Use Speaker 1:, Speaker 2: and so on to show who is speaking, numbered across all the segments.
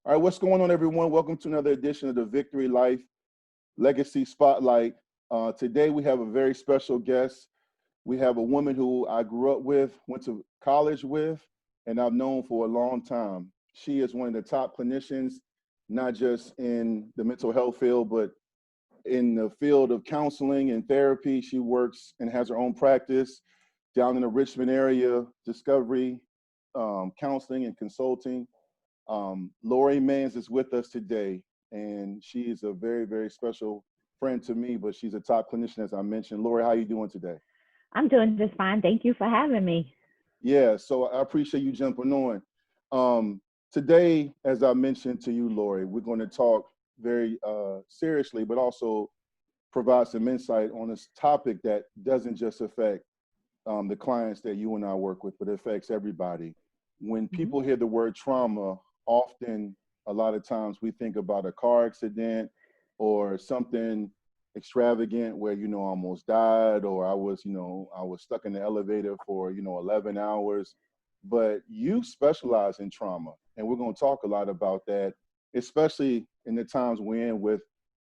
Speaker 1: All right, what's going on, everyone? Welcome to another edition of the Vicktory Life Legacy Spotlight. Today, we have a very special guest. We have a woman who I grew up with, went to college with, and I've known for a long time. She is one of the top clinicians, not just in the mental health field, but in the field of counseling and therapy. She works and has her own practice down in the Richmond area, discovery, counseling and consulting. Laurie Mans is with us today, and she is a very, very special friend to me, but she's a top clinician, as I mentioned. Laurie, how are you doing today?
Speaker 2: I'm doing just fine. Thank you for having me.
Speaker 1: Yeah, so I appreciate you jumping on. Today, as I mentioned to you, Laurie, we're going to talk very seriously, but also provide some insight on this topic that doesn't just affect the clients that you and I work with, but it affects everybody. When
Speaker 2: Mhm.
Speaker 1: people hear the word trauma, often a lot of times we think about a car accident or something extravagant where, I almost died, or I was stuck in the elevator for, 11 hours. But you specialize in trauma, and we're going to talk a lot about that, especially in the times we're in with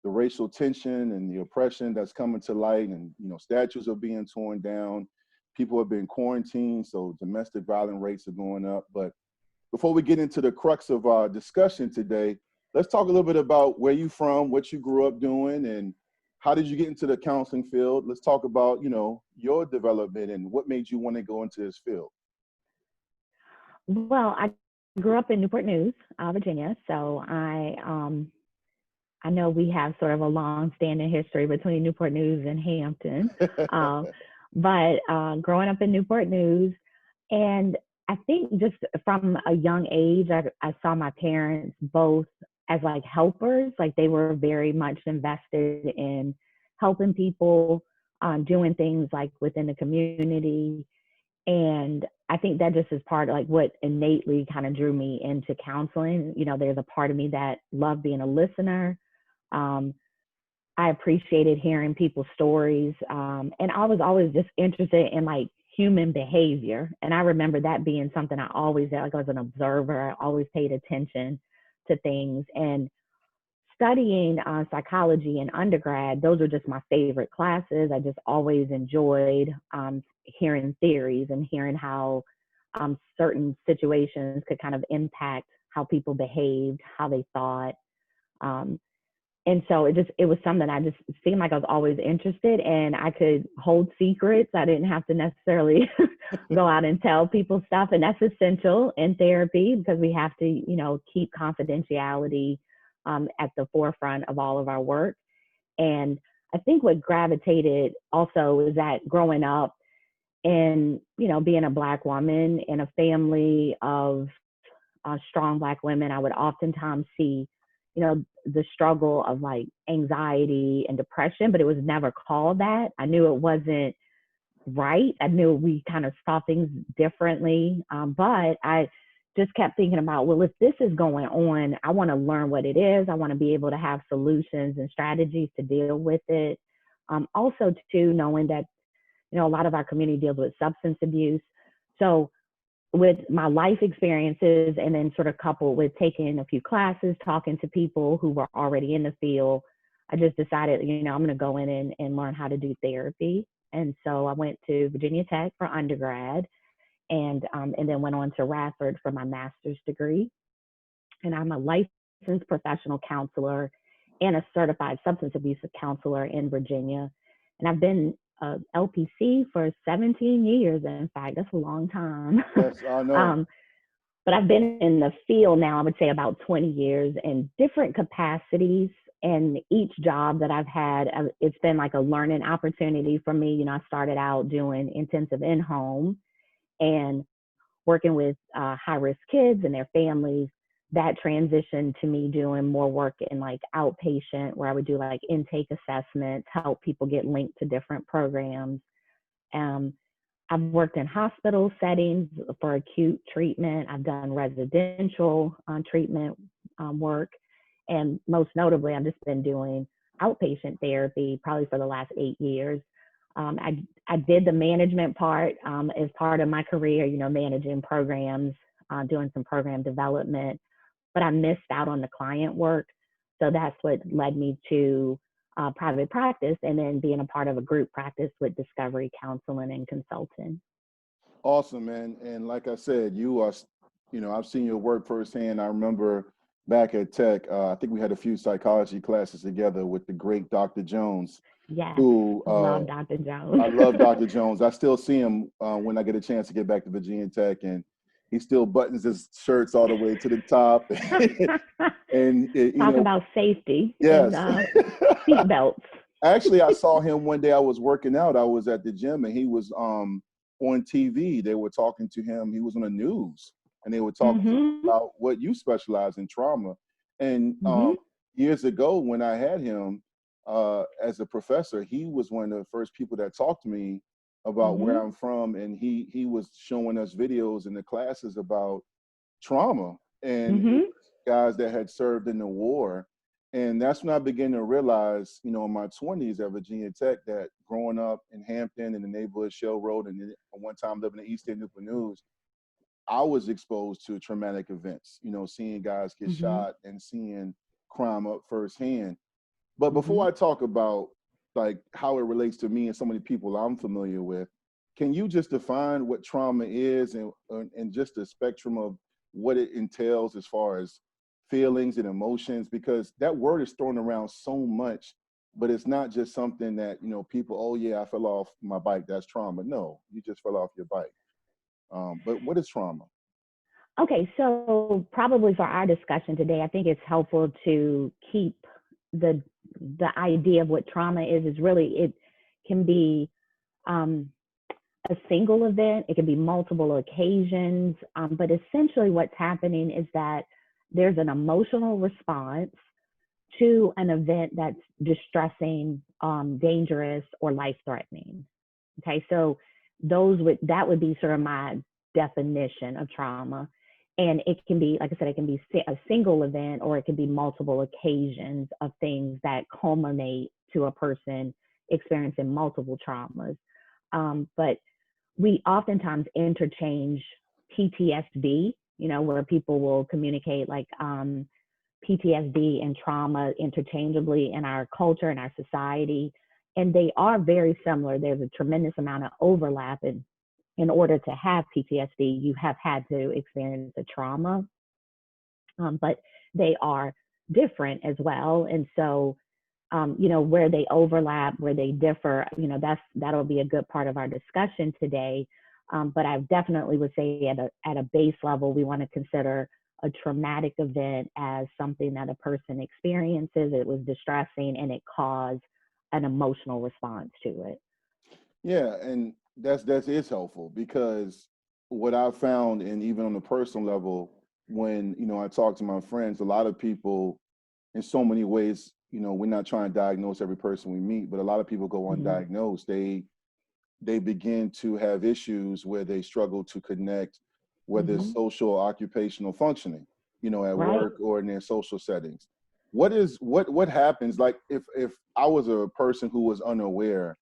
Speaker 1: the racial tension and the oppression that's coming to light, and statues are being torn down, people have been quarantined, so domestic violence rates are going up. But before we get into the crux of our discussion today, let's talk a little bit about where you from, what you grew up doing, and how did you get into the counseling field. Let's talk about your development and what made you want to go into this field.
Speaker 2: Well, I grew up in Newport News, Virginia. So I know we have sort of a long-standing history between Newport News and Hampton. Um, but growing up in Newport News, and I think just from a young age, I saw my parents both as like helpers, like they were very much invested in helping people, doing things like within the community. And I think that just is part of like what innately kind of drew me into counseling. There's a part of me that loved being a listener. Um, I appreciated hearing people's stories. And I was always just interested in like human behavior. And I remember that being something I always did. Like I was an observer, I always paid attention to things. And studying psychology in undergrad, those are just my favorite classes. I just always enjoyed hearing theories and hearing how certain situations could kind of impact how people behaved, how they thought. Um, and so it was something I just seemed like I was always interested in. I could hold secrets. I didn't have to necessarily go out and tell people stuff. And that's essential in therapy because we have to, keep confidentiality at the forefront of all of our work. And I think what gravitated also is that growing up and, being a Black woman in a family of strong Black women, I would oftentimes see, the struggle of like anxiety and depression, but it was never called that. I knew it wasn't right. I knew we kind of saw things differently. But I just kept thinking about, well, if this is going on, I want to learn what it is. I want to be able to have solutions and strategies to deal with it. Also, too, knowing that, a lot of our community deals with substance abuse. So with my life experiences and then sort of coupled with taking a few classes, talking to people who were already in the field, I just decided, I'm going to go in and learn how to do therapy. And so I went to Virginia Tech for undergrad and then went on to Radford for my master's degree. And I'm a licensed professional counselor and a certified substance abuse counselor in Virginia. And I've been LPC for 17 years. In fact, that's a long time.
Speaker 1: Yes, I know.
Speaker 2: um, but I've been in the field now, I would say about 20 years in different capacities. And each job that I've had, it's been like a learning opportunity for me. I started out doing intensive in-home and working with high-risk kids and their families. That transitioned to me doing more work in like outpatient, where I would do like intake assessments, help people get linked to different programs. Um, I've worked in hospital settings for acute treatment. I've done residential treatment work. And most notably, I've just been doing outpatient therapy probably for the last 8 years. I did the management part as part of my career, managing programs, doing some program development. but I missed out on the client work. So that's what led me to private practice, and then being a part of a group practice with discovery counseling and consulting.
Speaker 1: Awesome, man. And like I said, you are, I've seen your work firsthand. I remember back at Tech, I think we had a few psychology classes together with the great Dr. Jones,
Speaker 2: Yes,
Speaker 1: who
Speaker 2: love Dr. Jones.
Speaker 1: I love Dr. Jones. I still see him when I get a chance to get back to Virginia Tech, and he still buttons his shirts all the way to the top. And,
Speaker 2: Talk about safety and
Speaker 1: yes.
Speaker 2: seat belts.
Speaker 1: Actually, I saw him one day. I was working out. I was at the gym, and he was on TV. They were talking to him. He was on the news, and they were talking to him about what you specialize in, trauma. And years ago, when I had him as a professor, he was one of the first people that talked to me about where I'm from, and he was showing us videos in the classes about trauma and guys that had served in the war. And that's when I began to realize, in my 20s at Virginia Tech, that growing up in Hampton in the neighborhood Shell Road, and then one time living in East End Newport News, I was exposed to traumatic events, seeing guys get shot and seeing crime up firsthand. But before I talk about like how it relates to me and so many people I'm familiar with, can you just define what trauma is and just the spectrum of what it entails as far as feelings and emotions? Because that word is thrown around so much, but it's not just something that, people, oh yeah, I fell off my bike, that's trauma. No, you just fell off your bike. But what is trauma?
Speaker 2: Okay, so probably for our discussion today, I think it's helpful to keep the idea of what trauma is really, it can be a single event, it can be multiple occasions, but essentially what's happening is that there's an emotional response to an event that's distressing, dangerous, or life-threatening. Okay, so that would be sort of my definition of trauma. And it can be, like I said, it can be a single event, or it can be multiple occasions of things that culminate to a person experiencing multiple traumas. But we oftentimes interchange PTSD, where people will communicate like PTSD and trauma interchangeably in our culture and our society. And they are very similar. There's a tremendous amount of overlap. And in order to have PTSD, you have had to experience a trauma, but they are different as well. And so, where they overlap, where they differ, that'll be a good part of our discussion today. But I definitely would say at a base level, we want to consider a traumatic event as something that a person experiences. It was distressing and it caused an emotional response to it.
Speaker 1: Yeah, and that is helpful, because what I've found, and even on a personal level, when I talk to my friends, a lot of people, in so many ways, we're not trying to diagnose every person we meet, but a lot of people go undiagnosed. They begin to have issues where they struggle to connect, whether it's social or occupational functioning, at work or in their social settings. What happens, like if I was a person who was unaware,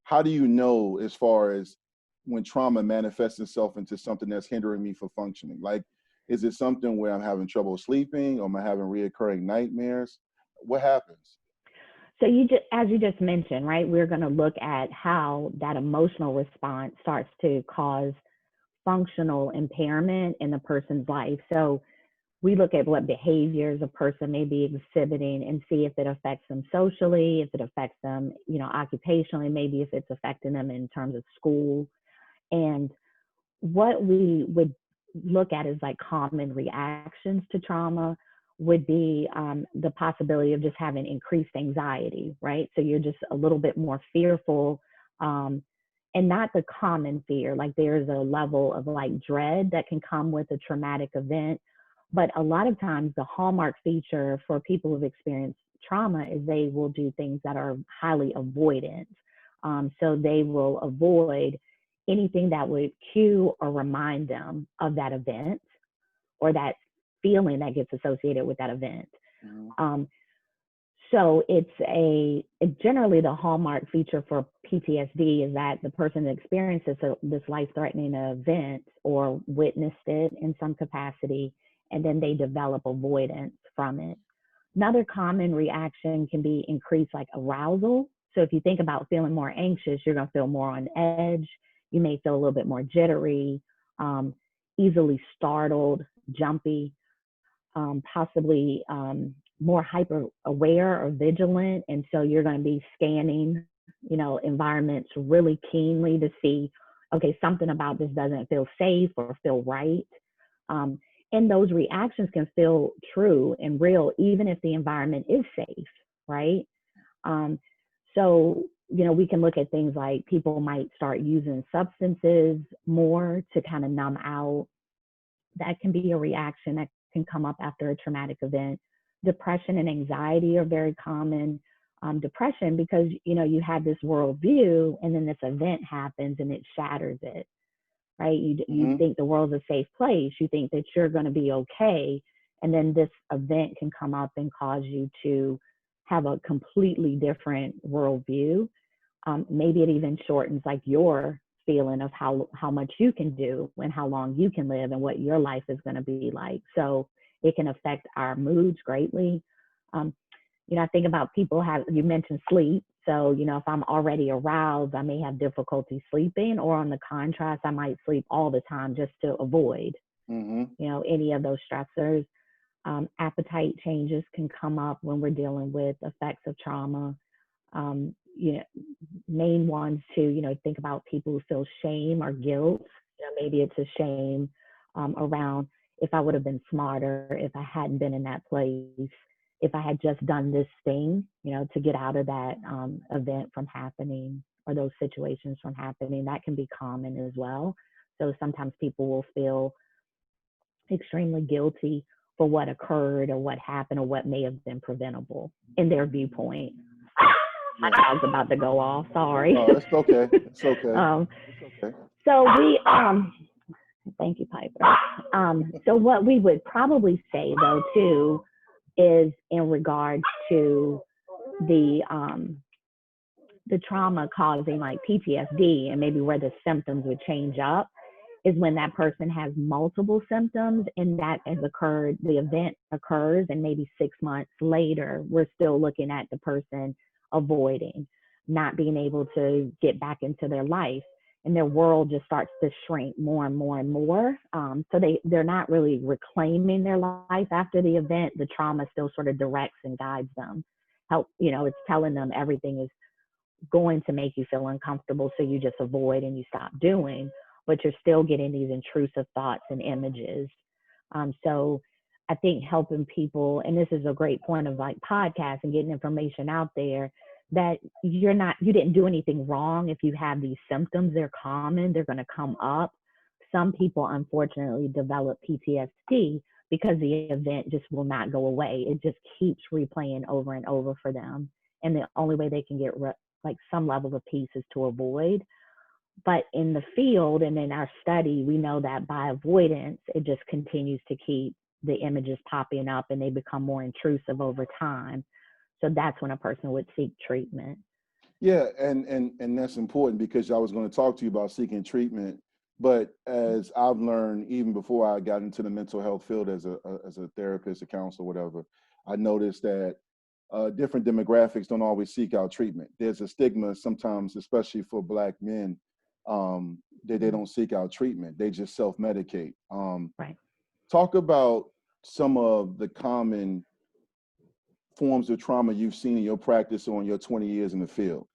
Speaker 1: how do you know as far as when trauma manifests itself into something that's hindering me from functioning? Like, is it something where I'm having trouble sleeping, or am I having reoccurring nightmares? What happens?
Speaker 2: So as you just mentioned, right, we're going to look at how that emotional response starts to cause functional impairment in the person's life. So we look at what behaviors a person may be exhibiting and see if it affects them socially, if it affects them, occupationally, maybe if it's affecting them in terms of school. And what we would look at is like common reactions to trauma would be the possibility of just having increased anxiety, right? So you're just a little bit more fearful, and not the common fear. Like there's a level of like dread that can come with a traumatic event. But a lot of times the hallmark feature for people who've experienced trauma is they will do things that are highly avoidant. So they will avoid anything that would cue or remind them of that event or that feeling that gets associated with that event. So it's generally the hallmark feature for PTSD is that the person experiences this life-threatening event or witnessed it in some capacity, and then they develop avoidance from it. Another common reaction can be increased like arousal. So if you think about feeling more anxious, you're going to feel more on edge. You may feel a little bit more jittery, easily startled, jumpy, possibly more hyper aware or vigilant. And so you're going to be scanning, environments really keenly to see, okay, something about this doesn't feel safe or feel right. And those reactions can feel true and real, even if the environment is safe, right? So, we can look at things like people might start using substances more to kind of numb out. That can be a reaction that can come up after a traumatic event. Depression and anxiety are very common. Depression, because, you had this worldview and then this event happens and it shatters it. Right? You think the world's a safe place. You think that you're going to be okay. And then this event can come up and cause you to have a completely different worldview. Maybe it even shortens like your feeling of how much you can do and how long you can live and what your life is going to be like. So it can affect our moods greatly. I think about people you mentioned sleep. So, if I'm already aroused, I may have difficulty sleeping, or on the contrast, I might sleep all the time just to avoid, any of those stressors. Appetite changes can come up when we're dealing with effects of trauma. Main ones too, think about people who feel shame or guilt. Maybe it's a shame around, if I would have been smarter, if I hadn't been in that place, if I had just done this thing, to get out of that event from happening or those situations from happening. That can be common as well. So sometimes people will feel extremely guilty for what occurred or what happened or what may have been preventable in their viewpoint. My dog's about to go off. Sorry.
Speaker 1: Oh, it's okay. It's okay. It's okay.
Speaker 2: So thank you, Piper. So what we would probably say though too is in regards to the trauma causing like PTSD, and maybe where the symptoms would change up is when that person has multiple symptoms and that has occurred, the event occurs, and maybe 6 months later, we're still looking at the person avoiding, not being able to get back into their life. And their world just starts to shrink more and more and more. So they're not really reclaiming their life after the event. The trauma still sort of directs and guides them. It's telling them everything is going to make you feel uncomfortable, so you just avoid and you stop doing, but you're still getting these intrusive thoughts and images. So I think helping people, and this is a great point of like podcasts and getting information out there, that you didn't do anything wrong. If you have these symptoms, they're common, they're going to come up. Some people unfortunately develop PTSD because the event just will not go away. It just keeps replaying over and over for them. And the only way they can get like some level of peace is to avoid. But in the field and in our study, we know that by avoidance, it just continues to keep the images popping up and they become more intrusive over time. So that's when a person would seek treatment.
Speaker 1: Yeah, and that's important, because I was going to talk to you about seeking treatment. But as I've learned, even before I got into the mental health field as a therapist, a counselor, whatever, I noticed that different demographics don't always seek out treatment. There's a stigma sometimes, especially for Black men, that they don't seek out treatment. They just self-medicate.
Speaker 2: Right.
Speaker 1: Talk about some of the common forms of trauma you've seen in your practice or in your 20 years in the field.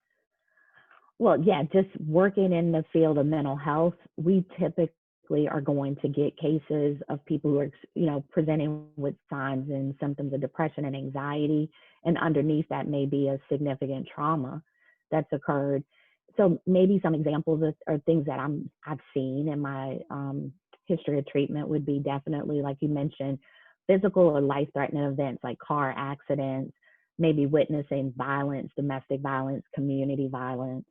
Speaker 2: Well, yeah, just working in the field of mental health, we typically are going to get cases of people who are, presenting with signs and symptoms of depression and anxiety. And underneath that may be a significant trauma that's occurred. So maybe some examples or things that I've seen in my history of treatment would be definitely, like you mentioned, physical or life-threatening events like car accidents, maybe witnessing violence, domestic violence, community violence,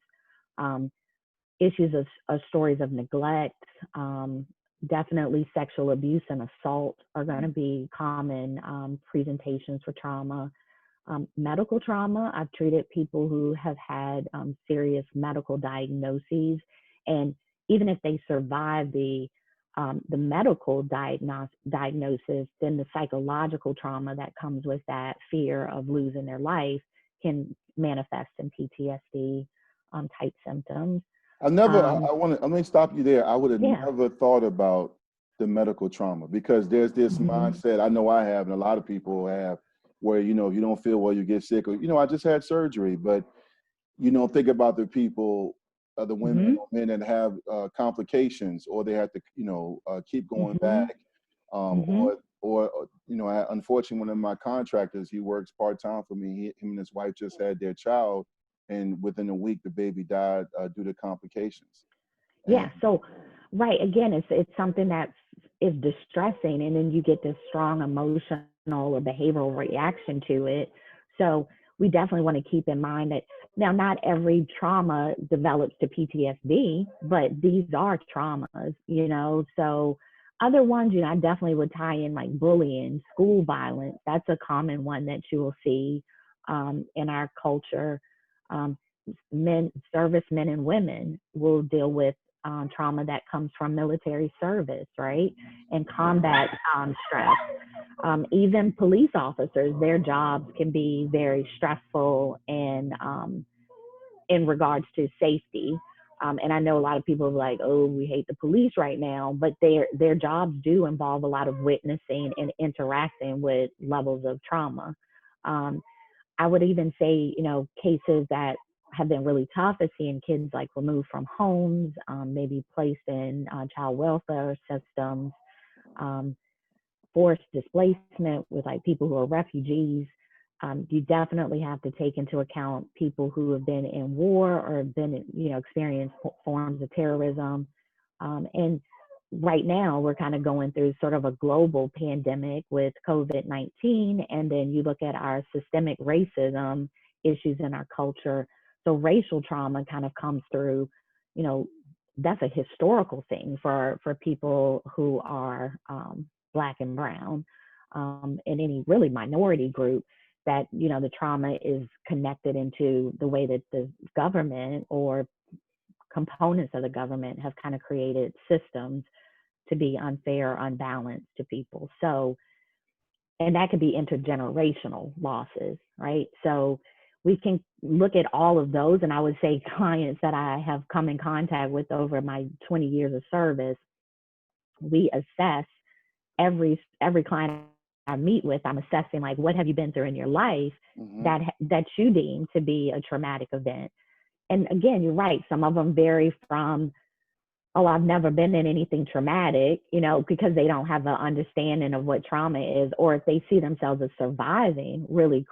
Speaker 2: issues of stories of neglect, definitely sexual abuse and assault are going to be common presentations for trauma. Medical trauma, I've treated people who have had serious medical diagnoses, and even if they survive the the medical diagnosis, then the psychological trauma that comes with that fear of losing their life can manifest in PTSD type symptoms.
Speaker 1: I never,
Speaker 2: Um,
Speaker 1: let me stop you there. I would have
Speaker 2: yeah.
Speaker 1: never thought about the medical trauma because there's this
Speaker 2: Hmm.
Speaker 1: mindset, I know I have, and a lot of people have, where, you know, if you don't feel well, you get sick, or, you know, I just had surgery, but you know, think about the people, the women
Speaker 2: Hmm.
Speaker 1: or men that have complications, or they have to, you know, keep going
Speaker 2: Hmm.
Speaker 1: back,
Speaker 2: Hmm.
Speaker 1: you know, unfortunately, one of my contractors, he works part time for me. Him and his wife just had their child, and within a week, the baby died due to complications. And
Speaker 2: Yeah. So, right. Again, it's something that is distressing, and then you get this strong emotional or behavioral reaction to it. So, we definitely want to keep in mind that now not every trauma develops to PTSD, but these are traumas, you know. So, other ones, you know, I definitely would tie in like bullying, school violence. That's a common one that you will see in our culture. Um, servicemen and women will deal with trauma that comes from military service, right? And combat stress. Even police officers, their jobs can be very stressful and in regards to safety. And I know a lot of people are like, oh, we hate the police right now, but their jobs do involve a lot of witnessing and interacting with levels of trauma. Um, I would even say, you know, cases that have been really tough is seeing kids like removed from homes, maybe placed in child welfare systems, um, forced displacement with like people who are refugees. You definitely have to take into account people who have been in war or been, you know, experienced forms of terrorism. And right now, we're kind of going through sort of a global pandemic with COVID-19. And then you look at our systemic racism issues in our culture. So racial trauma kind of comes through, you know, that's a historical thing for people who are Black and brown, and any really minority group, that, you know, the trauma is connected into the way that the government or components of the government have kind of created systems to be unfair, unbalanced to people. So, and that could be intergenerational losses, right? So we can look at all of those. And I would say clients that I have come in contact with over my 20 years of service, we assess every client I meet with, I'm assessing like, what have you been through in your life
Speaker 1: mhm.
Speaker 2: that you deem to be a traumatic event? And again, you're right. Some of them vary from, oh, I've never been in anything traumatic, you know, because they don't have an understanding of what trauma is, or if they see themselves as surviving really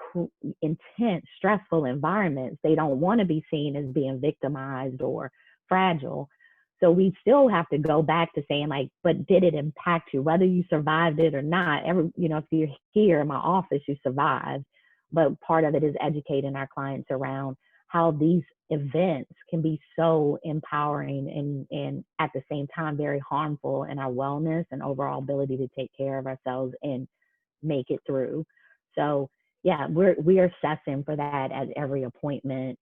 Speaker 2: intense, stressful environments, they don't want to be seen as being victimized or fragile. So we still have to go back to saying like, but did it impact you, whether you survived it or not? You know, if you're here in my office, you survived. But part of it is educating our clients around how these events can be so empowering and at the same time very harmful in our wellness and overall ability to take care of ourselves and make it through. So yeah, we're assessing for that at every appointment,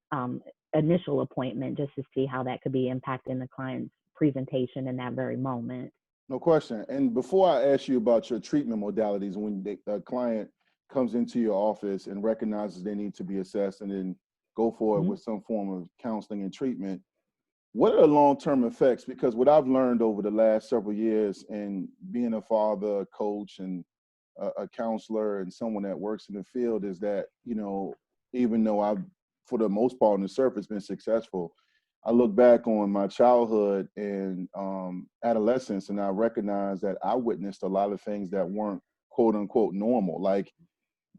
Speaker 2: initial appointment, just to see how that could be impacting the client's presentation in that very moment.
Speaker 1: No question. And before I ask you about your treatment modalities, when a client comes into your office and recognizes they need to be assessed and then go forward
Speaker 2: Mm-hmm.
Speaker 1: with some form of counseling and treatment, what are the long-term effects? Because what I've learned over the last several years in being a father, a coach, and a counselor and someone that works in the field is that, you know, even though I've, for the most part on the surface, been successful, I look back on my childhood and adolescence, and I recognize that I witnessed a lot of things that weren't quote unquote normal. Like,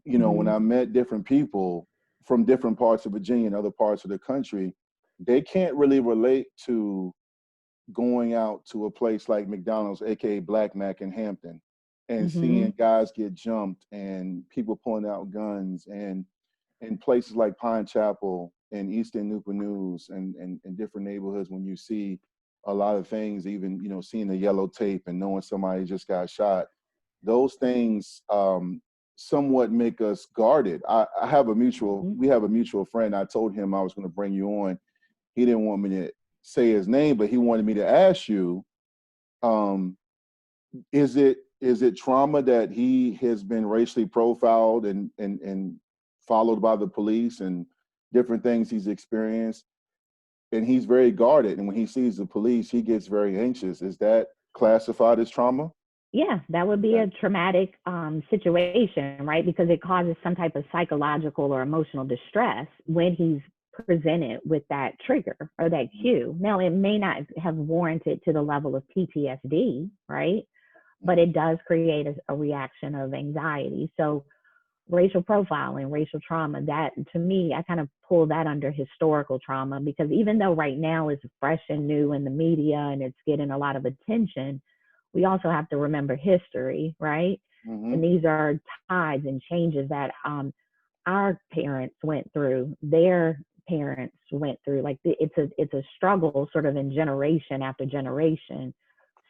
Speaker 1: you know, when
Speaker 2: Mm-hmm.
Speaker 1: I met different people from different parts of Virginia and other parts of the country, they can't really relate to going out to a place like McDonald's, aka Black Mac in Hampton, and
Speaker 2: Mm-hmm.
Speaker 1: seeing guys get jumped and people pulling out guns, and in places like Pine Chapel and Eastern Newport News and different neighborhoods, when you see a lot of things, even, you know, seeing the yellow tape and knowing somebody just got shot, those things somewhat make us guarded. I have a mutual,
Speaker 2: Mm-hmm.
Speaker 1: we have a mutual friend. I told him I was going to bring you on. He didn't want me to say his name, but he wanted me to ask you, is it trauma that he has been racially profiled and followed by the police and different things he's experienced, and he's very guarded, and when he sees the police he gets very anxious? Is that classified as trauma?
Speaker 2: Yeah, that would be
Speaker 1: Okay.
Speaker 2: a traumatic situation, right? Because it causes some type of psychological or emotional distress when he's presented with that trigger or that cue. Now, it may not have warranted to the level of PTSD, right? But
Speaker 1: Mhm.
Speaker 2: it does create a reaction of anxiety. So, racial profiling, racial trauma, that to me, I kind of pull that under historical trauma, because even though right now it's fresh and new in the media and it's getting a lot of attention, we also have to remember history, right? And
Speaker 1: Mhm.
Speaker 2: these are tides and changes that our parents went through, their parents went through. Like it's a struggle, sort of in generation after generation.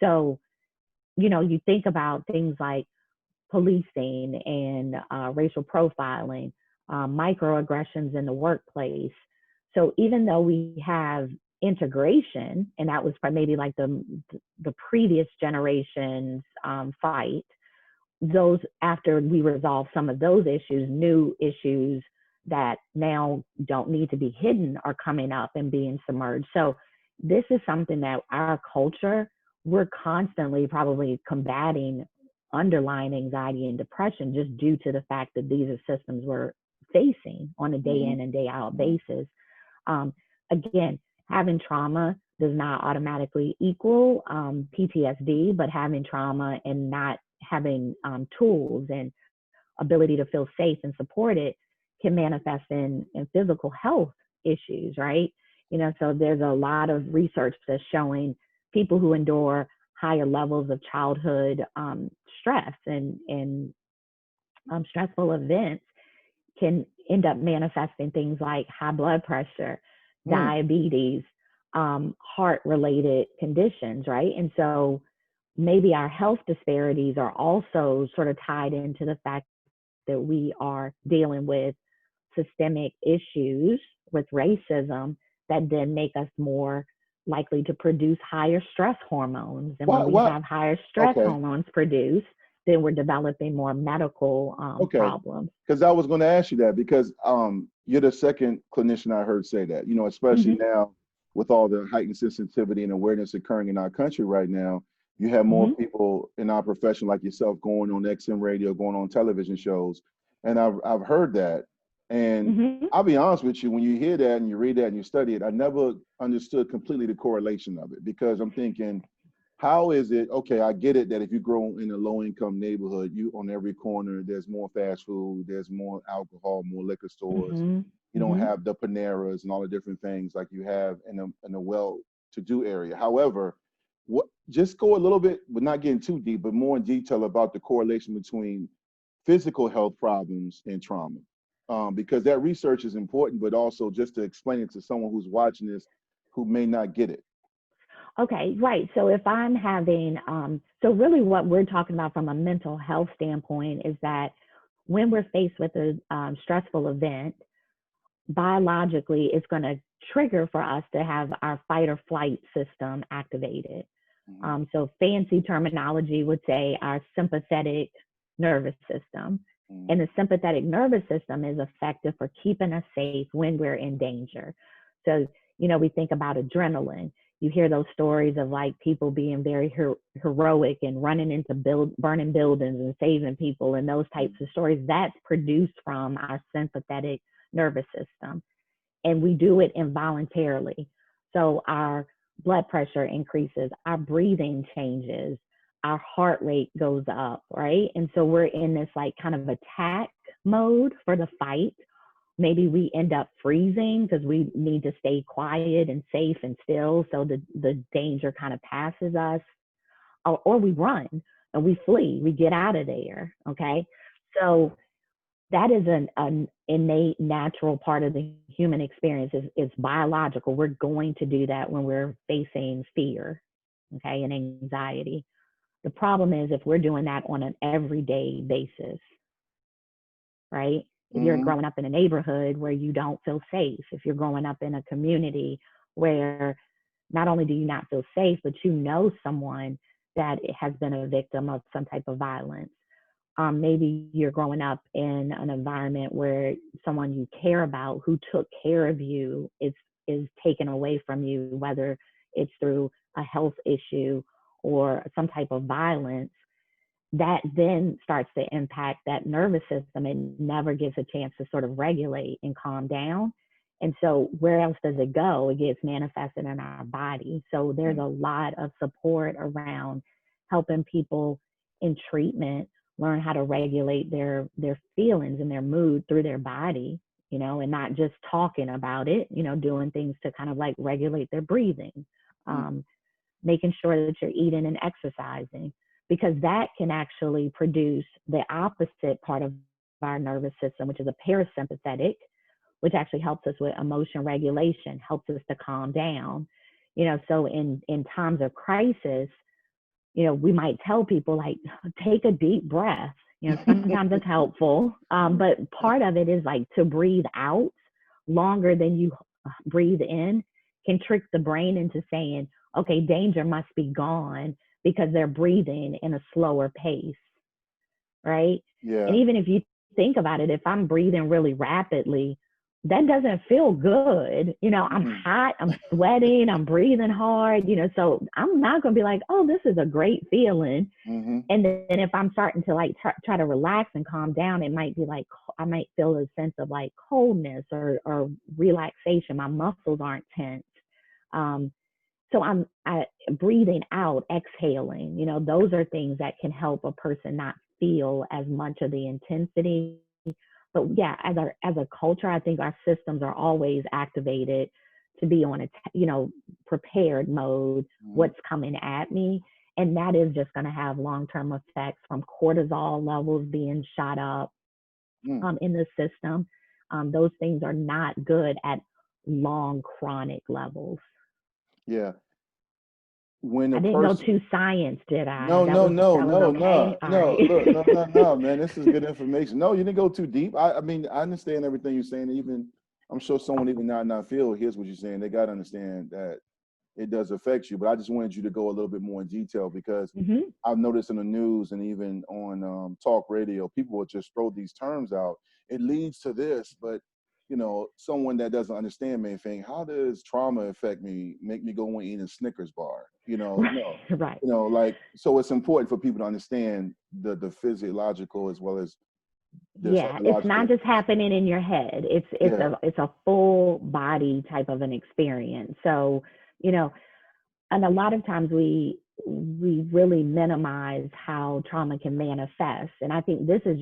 Speaker 2: So you think about things like policing and racial profiling, microaggressions in the workplace. So even though we have integration, and that was maybe like the previous generation's fight, those, after we resolve some of those issues, new issues that now don't need to be hidden are coming up and being submerged. So this is something that our culture, we're constantly probably combating underlying anxiety and depression, just due to the fact that these are systems we're facing on a day
Speaker 1: Mhm.
Speaker 2: in and day out
Speaker 1: Mhm.
Speaker 2: basis. um, Again, having trauma does not automatically equal PTSD, but having trauma and not having tools and ability to feel safe and supported can manifest in physical health issues, right? So there's a lot of research that's showing people who endure higher levels of childhood stress and stressful events can end up manifesting things like high blood pressure,
Speaker 1: Mm.
Speaker 2: diabetes, heart related conditions, right? And so maybe our health disparities are also sort of tied into the fact that we are dealing with systemic issues with racism that then make us more likely to produce higher stress hormones. And when we
Speaker 1: What?
Speaker 2: have higher stress
Speaker 1: Okay.
Speaker 2: hormones produced, then we're developing more medical
Speaker 1: Okay.
Speaker 2: problems.
Speaker 1: Because I was going to ask you that, because you're the second clinician I heard say that. Especially
Speaker 2: Hmm.
Speaker 1: now with all the heightened sensitivity and awareness occurring in our country right now, you have more
Speaker 2: Hmm.
Speaker 1: people in our profession like yourself going on XM radio, going on television shows, and I've heard that, and
Speaker 2: Hmm.
Speaker 1: I'll be honest with you, when you hear that and you read that and you study it, I never understood completely the correlation of it, because I'm thinking, how is it? Okay, I get it that if you grow in a low income neighborhood, you on every corner, there's more fast food, there's more alcohol, more liquor stores.
Speaker 2: Hmm.
Speaker 1: You don't
Speaker 2: Hmm.
Speaker 1: have the Paneras and all the different things like you have in a well to do area. However, what just go a little bit, but not getting too deep, but more in detail about the correlation between physical health problems and trauma. Because that research is important, but also just to explain it to someone who's watching this who may not get it.
Speaker 2: Okay, right. So if I'm having, so really what we're talking about from a mental health standpoint is that when we're faced with a stressful event, biologically, it's going to trigger for us to have our fight or flight system activated.
Speaker 1: Mhm.
Speaker 2: So fancy terminology would say our sympathetic nervous system. And
Speaker 1: Mhm.
Speaker 2: the sympathetic nervous system is effective for keeping us safe when we're in danger. So, we think about adrenaline. You hear those stories of like people being very heroic and running into burning buildings and saving people, and those types of stories. That's produced from our sympathetic nervous system, and we do it involuntarily. So our blood pressure increases, our breathing changes, our heart rate goes up, right? And so we're in this like kind of attack mode for the fight. Maybe we end up freezing because we need to stay quiet and safe and still, so the danger kind of passes us, or we run and we flee, we get out of there. Okay. So that is an innate natural part of the human experience. Is biological. We're going to do that when we're facing fear, okay, and anxiety. The problem is if we're doing that on an everyday basis, right? If you're
Speaker 1: Mhm.
Speaker 2: growing up in a neighborhood where you don't feel safe, if you're growing up in a community where not only do you not feel safe, but someone that has been a victim of some type of violence. Maybe you're growing up in an environment where someone you care about who took care of you is taken away from you, whether it's through a health issue or some type of violence. That then starts to impact that nervous system. It never gets a chance to sort of regulate and calm down. And so where else does it go? It gets manifested in our body. So there's a lot of support around helping people in treatment learn how to regulate their feelings and their mood through their body, and not just talking about it, doing things to kind of like regulate their breathing, making sure that you're eating and exercising, because that can actually produce the opposite part of our nervous system, which is a parasympathetic, which actually helps us with emotion regulation, helps us to calm down. So in times of crisis, we might tell people like, take a deep breath. Sometimes it's helpful. But part of it is like to breathe out longer than you breathe in can trick the brain into saying, okay, danger must be gone, because they're breathing in a slower pace, right?
Speaker 1: Yeah.
Speaker 2: And even if you think about it, if I'm breathing really rapidly, that doesn't feel good. I'm hot, I'm sweating, I'm breathing hard, so I'm not going to be like, oh, this is a great feeling. And then if I'm starting to like try to relax and calm down, it might be like, I might feel a sense of like coldness or relaxation. My muscles aren't tense. So I'm breathing out, exhaling, those are things that can help a person not feel as much of the intensity. But yeah, as a culture, I think our systems are always activated to be on a, prepared mode, what's coming at me. And that is just going to have long-term effects from cortisol levels being shot up in the system. Those things are not good at long chronic levels.
Speaker 1: Yeah. When
Speaker 2: I
Speaker 1: a
Speaker 2: didn't go
Speaker 1: person
Speaker 2: too science, did I?
Speaker 1: No,
Speaker 2: That
Speaker 1: no,
Speaker 2: was
Speaker 1: no, no,
Speaker 2: okay.
Speaker 1: no,
Speaker 2: All
Speaker 1: no.
Speaker 2: right.
Speaker 1: Look, no, man. This is good information. No, you didn't go too deep. I mean, I understand everything you're saying. Even I'm sure someone even not feel here's what you're saying. They got to understand that it does affect you. But I just wanted you to go a little bit more in detail, because I've noticed in the news and even on talk radio, people will just throw these terms out. It leads to this, but someone that doesn't understand may think, how does trauma affect me, make me go and eat a Snickers bar? No.
Speaker 2: Right.
Speaker 1: So it's important for people to understand the physiological as well as the
Speaker 2: Yeah, it's not
Speaker 1: psychological.
Speaker 2: just happening in your head. It's a full body type of an experience. So, and a lot of times we really minimize how trauma can manifest. And I think this is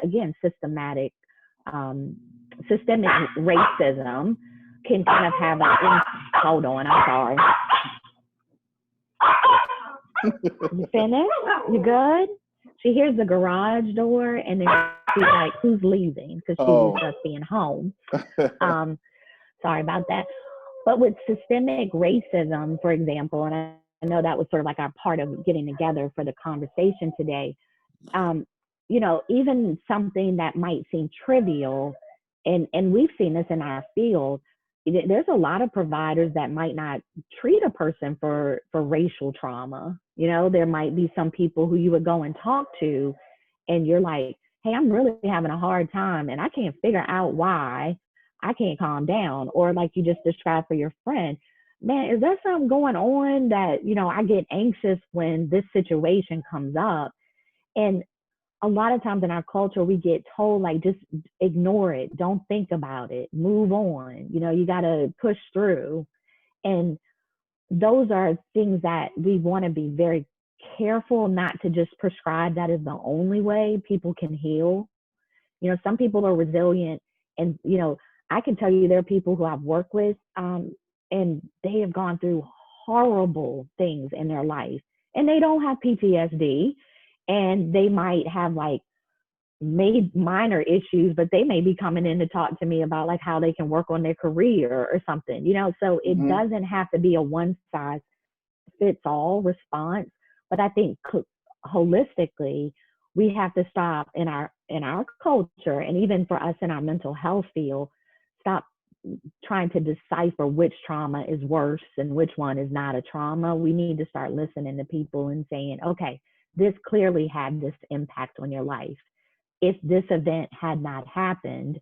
Speaker 2: again systemic racism can kind of have hold on, I'm sorry. You finished? You good? She hears the garage door and then she's like, who's leaving? Because she's used to us being home. Sorry about that. But with systemic racism, for example, and I know that was sort of like our part of getting together for the conversation today, even something that might seem trivial, and we've seen this in our field, there's a lot of providers that might not treat a person for racial trauma. There might be some people who you would go and talk to and you're like, hey, I'm really having a hard time and I can't figure out why. I can't calm down. Or like you just described for your friend, man, is there something going on that, I get anxious when this situation comes up? And a lot of times in our culture, we get told like, just ignore it. Don't think about it. Move on. You got to push through. And those are things that we want to be very careful not to just prescribe that as the only way people can heal. Some people are resilient and, I can tell you there are people who I've worked with and they have gone through horrible things in their life and they don't have PTSD. And they might have like made minor issues, but they may be coming in to talk to me about like how they can work on their career or something, so it doesn't have to be a one size fits all response. But I think holistically, we have to stop in our culture, and even for us in our mental health field, stop trying to decipher which trauma is worse and which one is not a trauma. We need to start listening to people and saying, okay, this clearly had this impact on your life. If this event had not happened,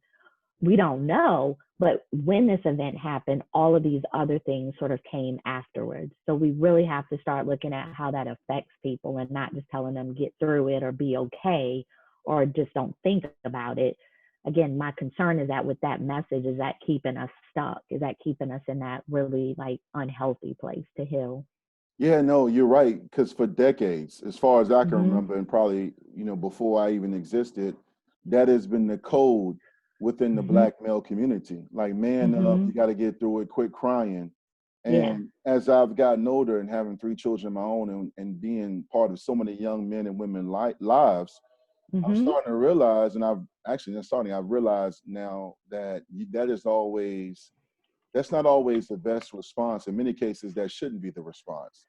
Speaker 2: we don't know, but when this event happened, all of these other things sort of came afterwards. So we really have to start looking at how that affects people and not just telling them get through it or be okay or just don't think about it. Again, my concern is that with that message, is that keeping us stuck? Is that keeping us in that really like unhealthy place to heal?
Speaker 1: Yeah, no, you're right. Because for decades, as far as I can
Speaker 2: Mm-hmm.
Speaker 1: remember, and probably, before I even existed, that has been the code within the
Speaker 2: Mm-hmm.
Speaker 1: Black male community. Like, man up,
Speaker 2: Mm-hmm.
Speaker 1: you got to get through it, quit crying.
Speaker 2: Yeah.
Speaker 1: And as I've gotten older and having 3 children of my own and being part of so many young men and women lives, I'm
Speaker 2: Mm-hmm.
Speaker 1: starting to realize, and I've realized now that that is always that's not always the best response. In many cases, that shouldn't be the response.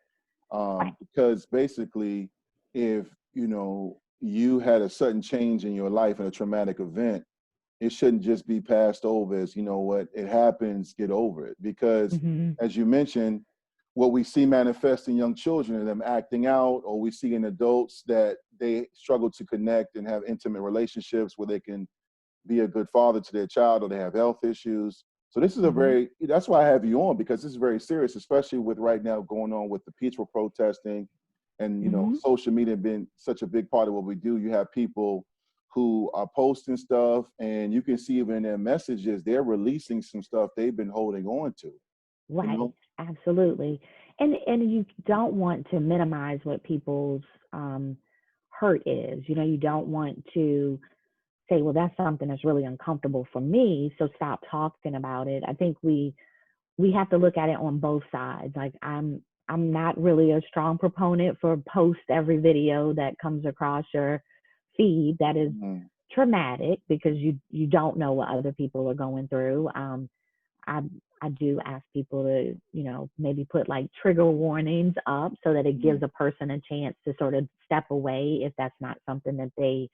Speaker 2: Right.
Speaker 1: Because basically, if you had a sudden change in your life in a traumatic event, it shouldn't just be passed over as, what, it happens, get over it. Because
Speaker 2: Mm-hmm.
Speaker 1: as you mentioned, what we see manifest in young children and them acting out, or we see in adults that they struggle to connect and have intimate relationships where they can be a good father to their child, or they have health issues. So this is
Speaker 2: Mm-hmm.
Speaker 1: that's why I have you on, because this is very serious, especially with right now going on with the peaceful protesting and,
Speaker 2: Mm-hmm.
Speaker 1: social media being such a big part of what we do. You have people who are posting stuff, and you can see even in their messages, they're releasing some stuff they've been holding on to, you
Speaker 2: Right,
Speaker 1: know?
Speaker 2: absolutely. And you don't want to minimize what people's um, hurt is. You don't want to say, well, that's something that's really uncomfortable for me, so stop talking about it. I think we have to look at it on both sides. Like I'm not really a strong proponent for post every video that comes across your feed that is
Speaker 1: Mhm.
Speaker 2: traumatic, because you don't know what other people are going through. I I do ask people to, maybe put like trigger warnings up so that it gives
Speaker 1: Mhm.
Speaker 2: a person a chance to sort of step away if that's not something that they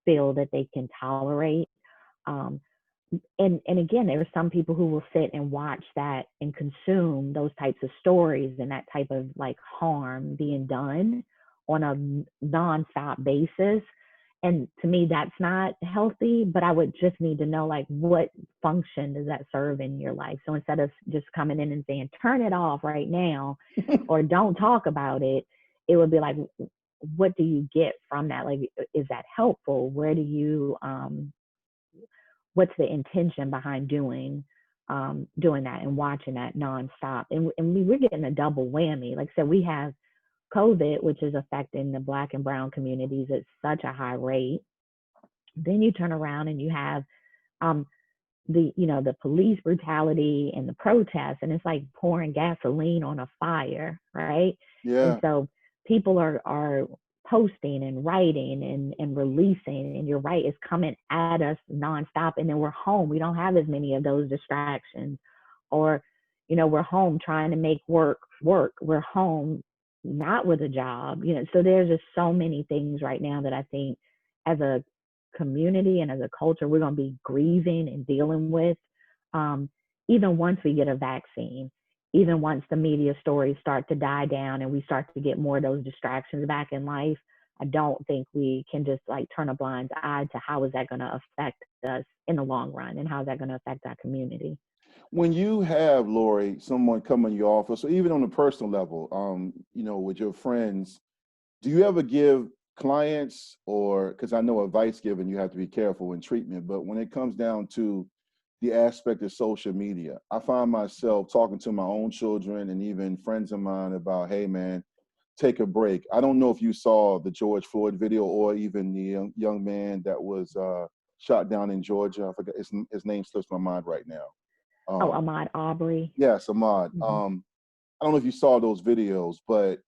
Speaker 2: feel that they can tolerate. Um, and again, there are some people who will sit and watch that and consume those types of stories and that type of like harm being done on a nonstop basis. And to me, that's not healthy, but I would just need to know like what function does that serve in your life. So instead of just coming in and saying, turn it off right now or don't talk about it, it would be like, what do you get from that? Like, is that helpful? Where do you, what's the intention behind doing that and watching that nonstop? And we're getting a double whammy. Like I said, we have COVID, which is affecting the Black and Brown communities at such a high rate. Then you turn around and you have um, the police brutality and the protests, and it's like pouring gasoline on a fire, right? And
Speaker 1: Yeah.
Speaker 2: so people are posting and writing and releasing, and you're right, it's coming at us nonstop. And then we're home, we don't have as many of those distractions, or we're home trying to make work, we're home not with a job, so there's just so many things right now that I think as a community and as a culture we're going to be grieving and dealing with, um, even once we get a vaccine, even once the media stories start to die down and we start to get more of those distractions back in life. I don't think we can just like turn a blind eye to how is that going to affect us in the long run, and how is that going to affect our community.
Speaker 1: When you have, Laurie, someone come in your office, or even on a personal level, with your friends, do you ever give clients, or because I know advice given, you have to be careful in treatment, but when it comes down to the aspect of social media, I find myself talking to my own children and even friends of mine about, hey, man, take a break. I don't know if you saw the George Floyd video, or even the young man that was shot down in Georgia. I forget his name slips my mind right now.
Speaker 2: Oh,
Speaker 1: Um,
Speaker 2: Ahmaud Arbery.
Speaker 1: yes, Ahmad.
Speaker 2: Mm-hmm.
Speaker 1: I don't know if you saw those videos, but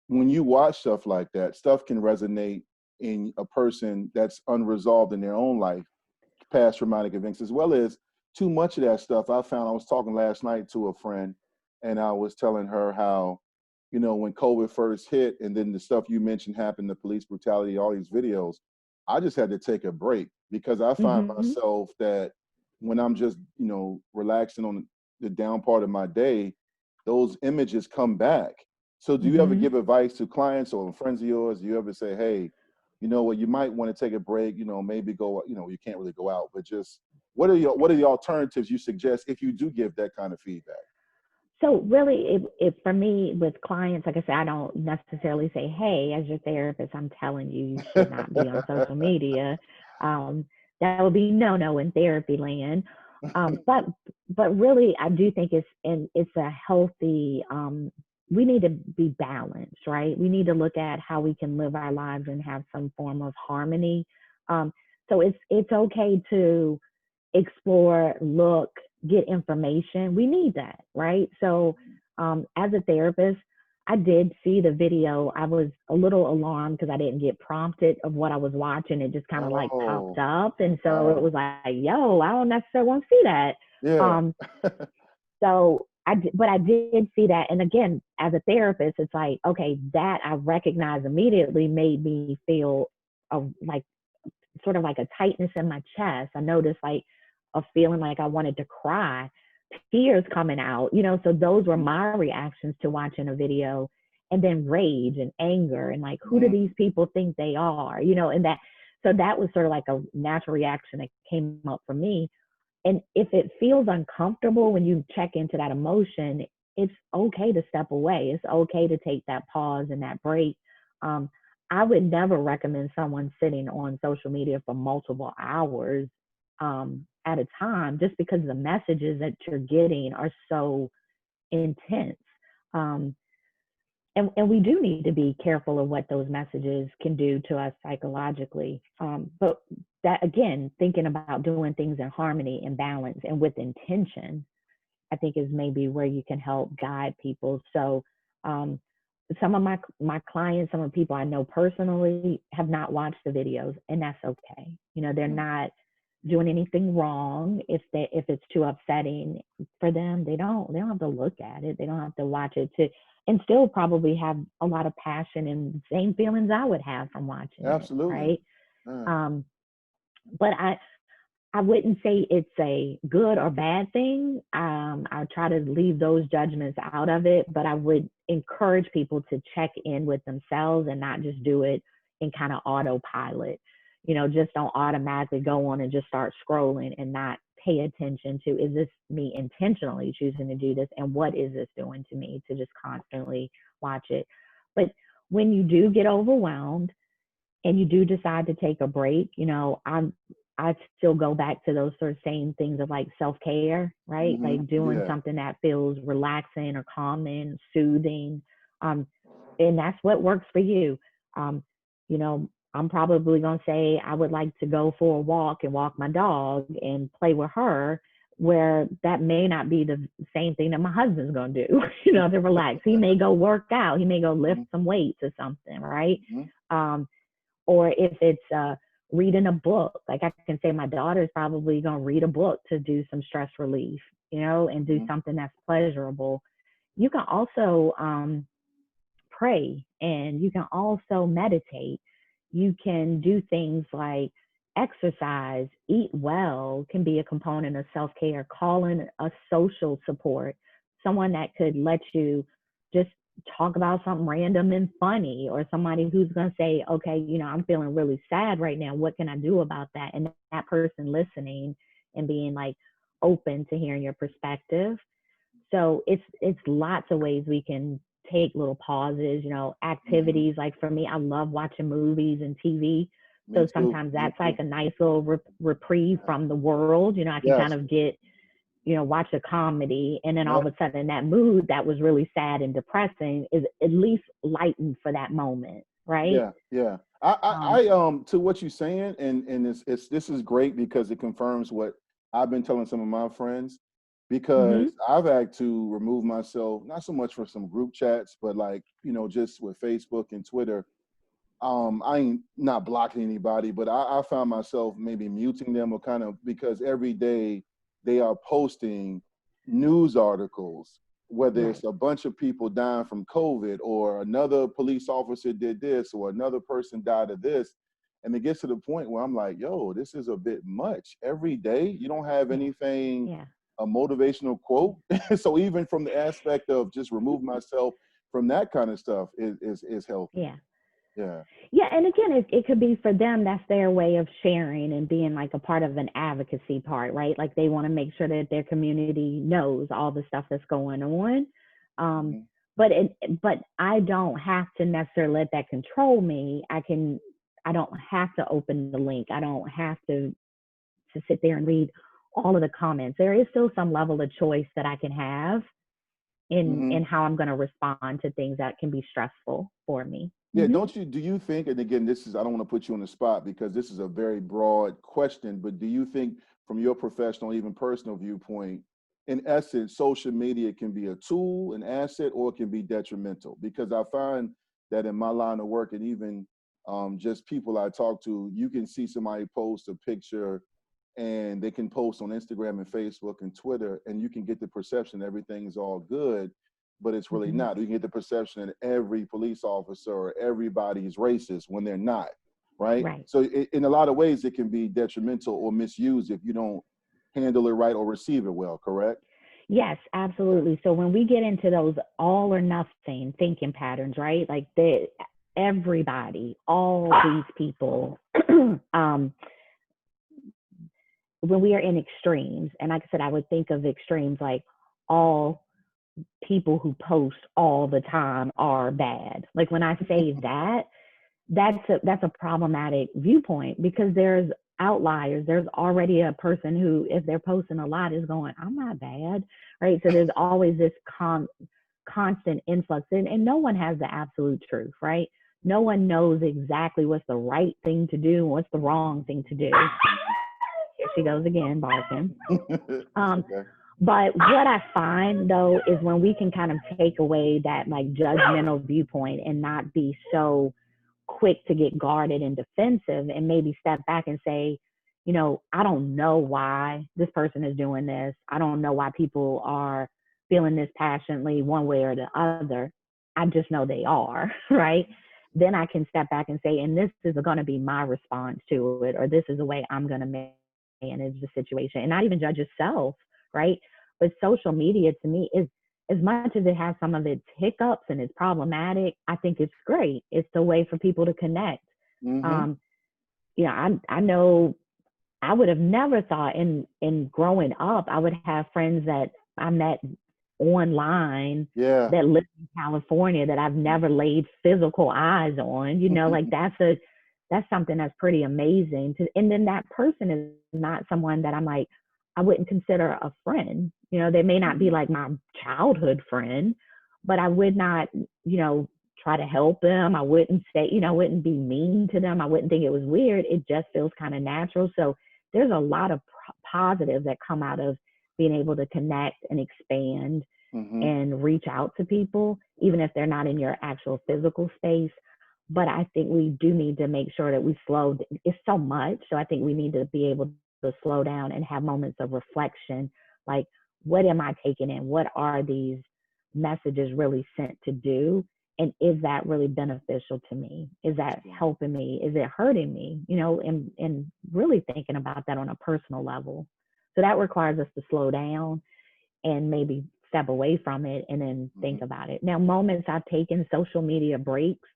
Speaker 1: when you watch stuff like that, stuff can resonate in a person that's unresolved in their own life, past traumatic events, as well as too much of that stuff. I found, I was talking last night to a friend, and I was telling her how, when COVID first hit, and then the stuff you mentioned happened, the police brutality, all these videos, I just had to take a break, because I find
Speaker 2: Mm-hmm.
Speaker 1: myself that when I'm just, you know, relaxing on the down part of my day, those images come back. So do you ever
Speaker 2: Mm-hmm.
Speaker 1: give advice to clients or friends of yours? Do you ever say, hey, you know what, you might want to take a break, you know, maybe go, you know, you can't really go out, but just what are the alternatives you suggest if you do give that kind of feedback?
Speaker 2: So really, if for me with clients, like I said, I don't necessarily say, "Hey, as your therapist, I'm telling you, you should not be on social media." Um, that would be no in therapy land. But really, I do think it's a healthy. We need to be balanced, right? We need to look at how we can live our lives and have some form of harmony. Um, so it's okay to explore, look, get information. We need that, right? So, as a therapist, I did see the video. I was a little alarmed because I didn't get prompted of what I was watching. It just kind of like popped
Speaker 1: Oh,
Speaker 2: up. And so it
Speaker 1: wow.
Speaker 2: was like, yo, I don't necessarily want to see that.
Speaker 1: Yeah.
Speaker 2: Um, so but I did see that. And again, as a therapist, it's like, okay, that I recognize immediately made me feel like sort of like a tightness in my chest. I noticed like a feeling like I wanted to cry, tears coming out, you know. So those were my reactions to watching a video. And then rage and anger and like, who do
Speaker 1: Mm,
Speaker 2: these people think they are, you know? And that, so that was sort of like a natural reaction that came up for me. And if it feels uncomfortable when you check into that emotion, it's okay to step away. It's okay to take that pause and that break. Um, I would never recommend someone sitting on social media for multiple hours at a time, just because the messages that you're getting are so intense. Um, and we do need to be careful of what those messages can do to us psychologically. But that, again, thinking about doing things in harmony and balance and with intention, I think is maybe where you can help guide people. So um, some of my clients, some of the people I know personally have not watched the videos, and that's okay. You know, they're
Speaker 1: mm.
Speaker 2: not doing anything wrong. If it's too upsetting for them, they don't have to look at it. They don't have to watch it to and still probably have a lot of passion and the same feelings I would have from watching it,
Speaker 1: Absolutely.
Speaker 2: right?
Speaker 1: Yeah.
Speaker 2: Um, but I wouldn't say it's a good or bad thing. I try to leave those judgments out of it, but I would encourage people to check in with themselves and not just do it in kind of autopilot. You know, just don't automatically go on and just start scrolling and not pay attention to, is this me intentionally choosing to do this? And what is this doing to me to just constantly watch it? But when you do get overwhelmed, and you do decide to take a break, you know, I still go back to those sort of same things of like self-care, right?
Speaker 1: Hmm.
Speaker 2: Like doing
Speaker 1: Yeah.
Speaker 2: something that feels relaxing or calming, soothing. Um, and that's what works for you. Um, you know, I'm probably going to say I would like to go for a walk and walk my dog and play with her, where that may not be the same thing that my husband's going to do, you know, to relax. He may go work out, he may go lift
Speaker 1: Hmm.
Speaker 2: some weights or something, right?
Speaker 1: Hmm.
Speaker 2: Um, or if it's reading a book, like I can say my daughter is probably going to read a book to do some stress relief, you know, and do
Speaker 1: Hmm.
Speaker 2: something that's pleasurable. You can also pray, and you can also meditate. You can do things like exercise, eat well can be a component of self-care, calling a social support, someone that could let you just talk about something random and funny, or somebody who's going to say, okay, you know, I'm feeling really sad right now. What can I do about that? And that person listening and being like open to hearing your perspective. So it's lots of ways we can take little pauses, you know,
Speaker 1: Hmm.
Speaker 2: activities. Like for me, I love watching movies and TV.
Speaker 1: Me
Speaker 2: So
Speaker 1: too.
Speaker 2: sometimes
Speaker 1: Me
Speaker 2: that's like
Speaker 1: too.
Speaker 2: a nice little reprieve
Speaker 1: Yeah.
Speaker 2: from the world. You know, I can kind
Speaker 1: Yes.
Speaker 2: of get, you know, watch a comedy, and then all
Speaker 1: Yep.
Speaker 2: of a sudden that mood that was really sad and depressing is at least lightened for that moment, right?
Speaker 1: Yeah. Yeah. To what you're saying, and it's this is great because it confirms what I've been telling some of my friends,
Speaker 2: Mm-hmm.
Speaker 1: because I've had to remove myself, not so much from some group chats, but like, you know, just with Facebook and Twitter. I ain't not blocking anybody, but I found myself maybe muting them, or kind of, because every day they are posting news articles, whether
Speaker 2: Right.
Speaker 1: it's a bunch of people dying from COVID, or another police officer did this, or another person died of this. And it gets to the point where I'm like, yo, this is a bit much. Every day, you don't have
Speaker 2: Yeah.
Speaker 1: anything,
Speaker 2: Yeah.
Speaker 1: a motivational quote. So even from the aspect of just remove myself from that kind of stuff is healthy.
Speaker 2: Yeah.
Speaker 1: Yeah.
Speaker 2: Yeah, and again, it could be for them, that's their way of sharing and being like a part of an advocacy part, right? Like they want to make sure that their community knows all the stuff that's going on. Um,
Speaker 1: Hmm.
Speaker 2: but I don't have to necessarily let that control me. I don't have to open the link. I don't have to sit there and read all of the comments. There is still some level of choice that I can have
Speaker 1: Hmm.
Speaker 2: in how I'm going to respond to things that can be stressful for me.
Speaker 1: Yeah,
Speaker 2: Hmm.
Speaker 1: do you think, and again, I don't want to put you on the spot because this is a very broad question, but do you think from your professional, even personal viewpoint, in essence, social media can be a tool, an asset, or it can be detrimental? Because I find that in my line of work and even just people I talk to, you can see somebody post a picture and they can post on Instagram and Facebook and Twitter, and you can get the perception everything's all good, but it's really
Speaker 2: Hmm.
Speaker 1: not. You can get the perception that every police officer or everybody is racist when they're not, right?
Speaker 2: Right.
Speaker 1: So in a lot of ways, it can be detrimental or misused if you don't handle it right or receive it well, correct?
Speaker 2: Yes, absolutely. So when we get into those all or nothing thinking patterns, right? Like everybody, all these people, um, when we are in extremes, and like I said, I would think of extremes like all people who post all the time are bad. Like when I say that, that's a problematic viewpoint because there's outliers. There's already a person who, if they're posting a lot, is going, I'm not bad, right? So there's always this constant influx, and no one has the absolute truth, right? No one knows exactly what's the right thing to do and what's the wrong thing to do. Here she goes again, barking.
Speaker 1: It's
Speaker 2: Um,
Speaker 1: okay.
Speaker 2: but what I find though is when we can kind of take away that like judgmental viewpoint and not be so quick to get guarded and defensive and maybe step back and say, I don't know why this person is doing this. I don't know why people are feeling this passionately one way or the other. I just know they are, right? Then I can step back and say, and this is going to be my response to it, or this is the way I'm going to manage the situation, and not even judge yourself, right? But social media to me is, as much as it has some of its hiccups and it's problematic, I think it's great. It's the way for people to connect.
Speaker 1: Hmm.
Speaker 2: Um, I know I would have never thought in growing up I would have friends that I met online
Speaker 1: Yeah.
Speaker 2: that live in California that I've never laid physical eyes on. Like that's something that's pretty amazing. And then that person is not someone that I'm like, I wouldn't consider a friend. They may not be
Speaker 1: Hmm.
Speaker 2: like my childhood friend, but I would not, try to help them. I wouldn't say, I wouldn't be mean to them. I wouldn't think it was weird. It just feels kind of natural. So there's a lot of positives that come out of being able to connect and expand
Speaker 1: Hmm.
Speaker 2: and reach out to people, even if they're not in your actual physical space. But I think we do need to make sure that we slow. It's so much. So I think we need to be able to slow down and have moments of reflection. Like, what am I taking in? What are these messages really sent to do? And is that really beneficial to me? Is that helping me? Is it hurting me? And really thinking about that on a personal level. So that requires us to slow down and maybe step away from it and then think
Speaker 1: Hmm.
Speaker 2: about it. Now, moments I've taken social media breaks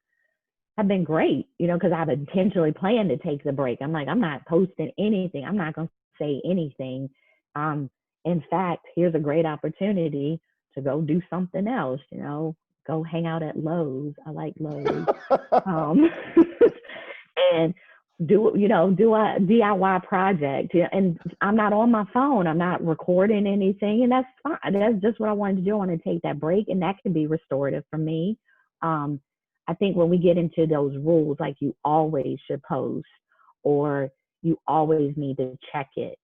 Speaker 2: have been great, because I've intentionally planned to take the break. I'm like, I'm not posting anything. I'm not going to say anything. Um, in fact, here's a great opportunity to go do something else, go hang out at Lowe's. I like Lowe's. Um, and do a DIY project. And I'm not on my phone. I'm not recording anything, and that's fine. That's just what I wanted to do. I want to take that break, and that can be restorative for me. Um, I think when we get into those rules, like you always should post, or you always need to check it.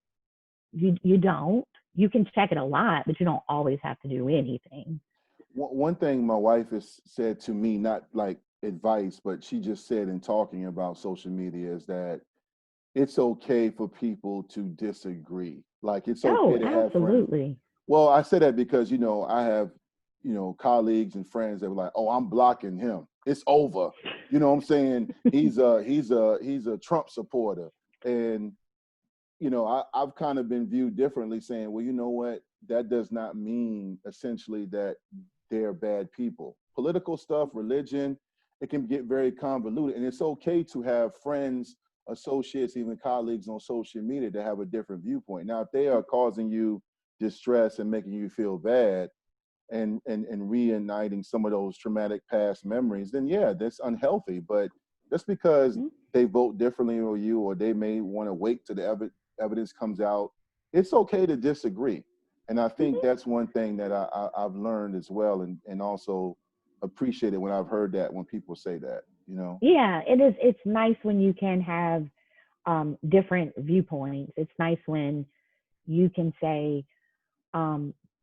Speaker 2: You don't. You can check it a lot, but you don't always have to do anything.
Speaker 1: One thing my wife has said to me, not like advice, but she just said in talking about social media is that it's okay for people to disagree. Like it's
Speaker 2: Oh,
Speaker 1: okay to have friends.
Speaker 2: absolutely.
Speaker 1: Well, I say that because, I have, colleagues and friends that were like, oh, I'm blocking him. it's over. You know what I'm saying? He's a Trump supporter. And I've kind of been viewed differently, saying, well, you know what? That does not mean essentially that they're bad people. Political stuff, religion, it can get very convoluted. And it's okay to have friends, associates, even colleagues on social media to have a different viewpoint. Now, if they are causing you distress and making you feel bad, and reuniting some of those traumatic past memories, then yeah, that's unhealthy. But just because they vote differently or you, or they may want to wait till the evidence comes out, it's okay to disagree. And I think that's one thing that I've learned as well, and also appreciate it when I've heard that, when people say that,
Speaker 2: Yeah, it is. It's nice when you can have different viewpoints. It's nice when you can say,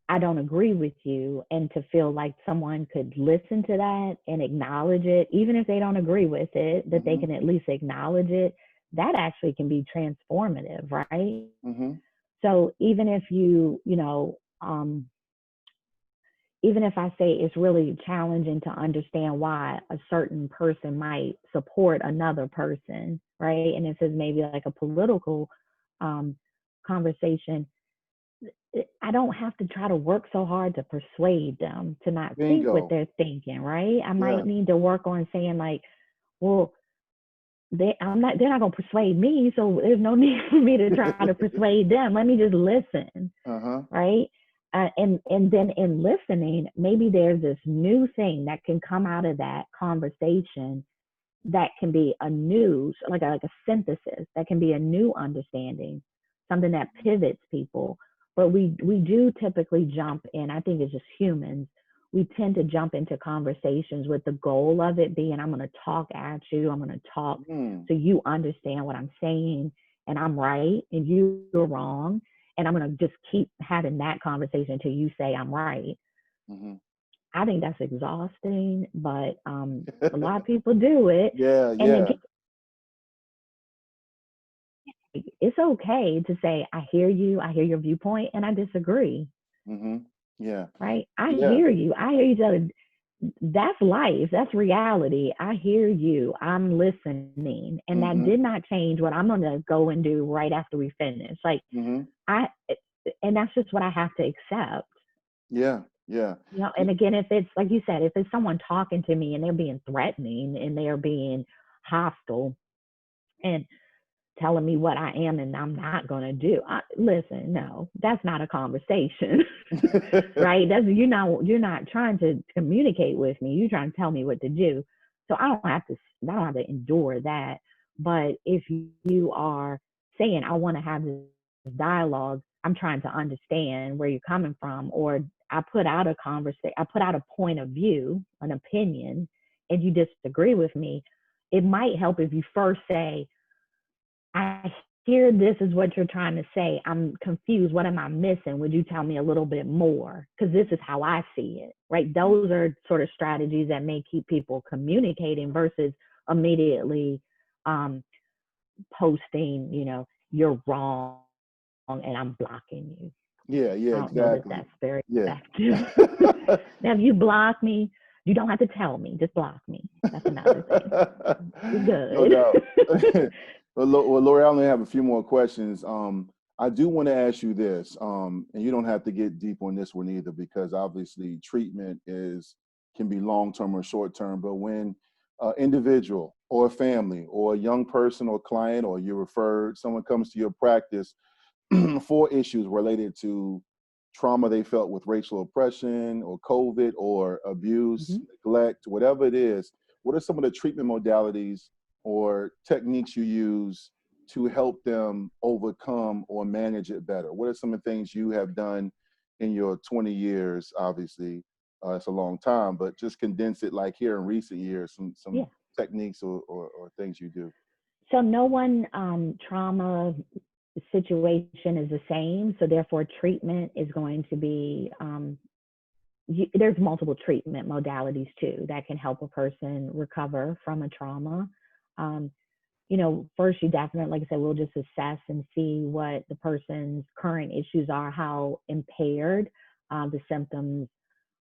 Speaker 2: I don't agree with you, and to feel like someone could listen to that and acknowledge it, even if they don't agree with it, that they can at least acknowledge it. That actually can be transformative, right? So even if even if I say it's really challenging to understand why a certain person might support another person, right? And if it's maybe like a political conversation, I don't have to try to work so hard to persuade them to not think what
Speaker 1: Bingo.
Speaker 2: they're thinking, right? I
Speaker 1: Yeah.
Speaker 2: might need to work on saying like, well, they're not gonna persuade me, so there's no need for me to try to persuade them. Let me just listen, right? And then in listening, maybe there's this new thing that can come out of that conversation that can be a new, like a synthesis, that can be a new understanding, something that pivots people. But we do typically jump in. I think it's just humans. We tend to jump into conversations with the goal of it being, I'm going to talk at you. I'm going to talk so you understand what I'm saying, and I'm right and you're wrong. And I'm going to just keep having that conversation until you say I'm right. I think that's exhausting, but a lot of people do it.
Speaker 1: Yeah,
Speaker 2: And
Speaker 1: yeah.
Speaker 2: it's okay to say, I hear you, I hear your viewpoint, and I disagree.
Speaker 1: Yeah.
Speaker 2: Right? I
Speaker 1: Yeah.
Speaker 2: hear you. I hear you. That's life. That's reality. I hear you. I'm listening. And that did not change what I'm going to go and do right after we finish. Like, and that's just what I have to accept.
Speaker 1: Yeah. Yeah.
Speaker 2: And again, if it's like you said, if it's someone talking to me and they're being threatening and they're being hostile and telling me what I am and I'm not going to do, listen, no, that's not a conversation, right? You're not trying to communicate with me. You're trying to tell me what to do. So I don't have to endure that. But if you are saying, I want to have this dialogue, I'm trying to understand where you're coming from, or I put out a point of view, an opinion, and you disagree with me, it might help if you first say, I hear this is what you're trying to say. I'm confused. What am I missing? Would you tell me a little bit more? Because this is how I see it, right? Those are sort of strategies that may keep people communicating versus immediately posting, you're wrong and I'm blocking you.
Speaker 1: Yeah,
Speaker 2: I
Speaker 1: yeah,
Speaker 2: don't know that
Speaker 1: exactly.
Speaker 2: that's very
Speaker 1: Yeah.
Speaker 2: effective. Now, if you block me, you don't have to tell me. Just block me. That's another thing. You're
Speaker 1: No
Speaker 2: good.
Speaker 1: doubt. Well, Laurie, I only have a few more questions. I do want to ask you this, and you don't have to get deep on this one either, because obviously treatment can be long-term or short-term. But when an individual or a family or a young person or client, or you referred, someone comes to your practice for issues related to trauma they felt with racial oppression or COVID or abuse, neglect, whatever it is, what are some of the treatment modalities or techniques you use to help them overcome or manage it better? What are some of the things you have done in your 20 years? Obviously, it's a long time, but just condense it like here in recent years, some techniques or things you do.
Speaker 2: So no one trauma situation is the same. So therefore, treatment is going to be, there's multiple treatment modalities too that can help a person recover from a trauma. First you definitely, like I said, we'll just assess and see what the person's current issues are, how impaired the symptoms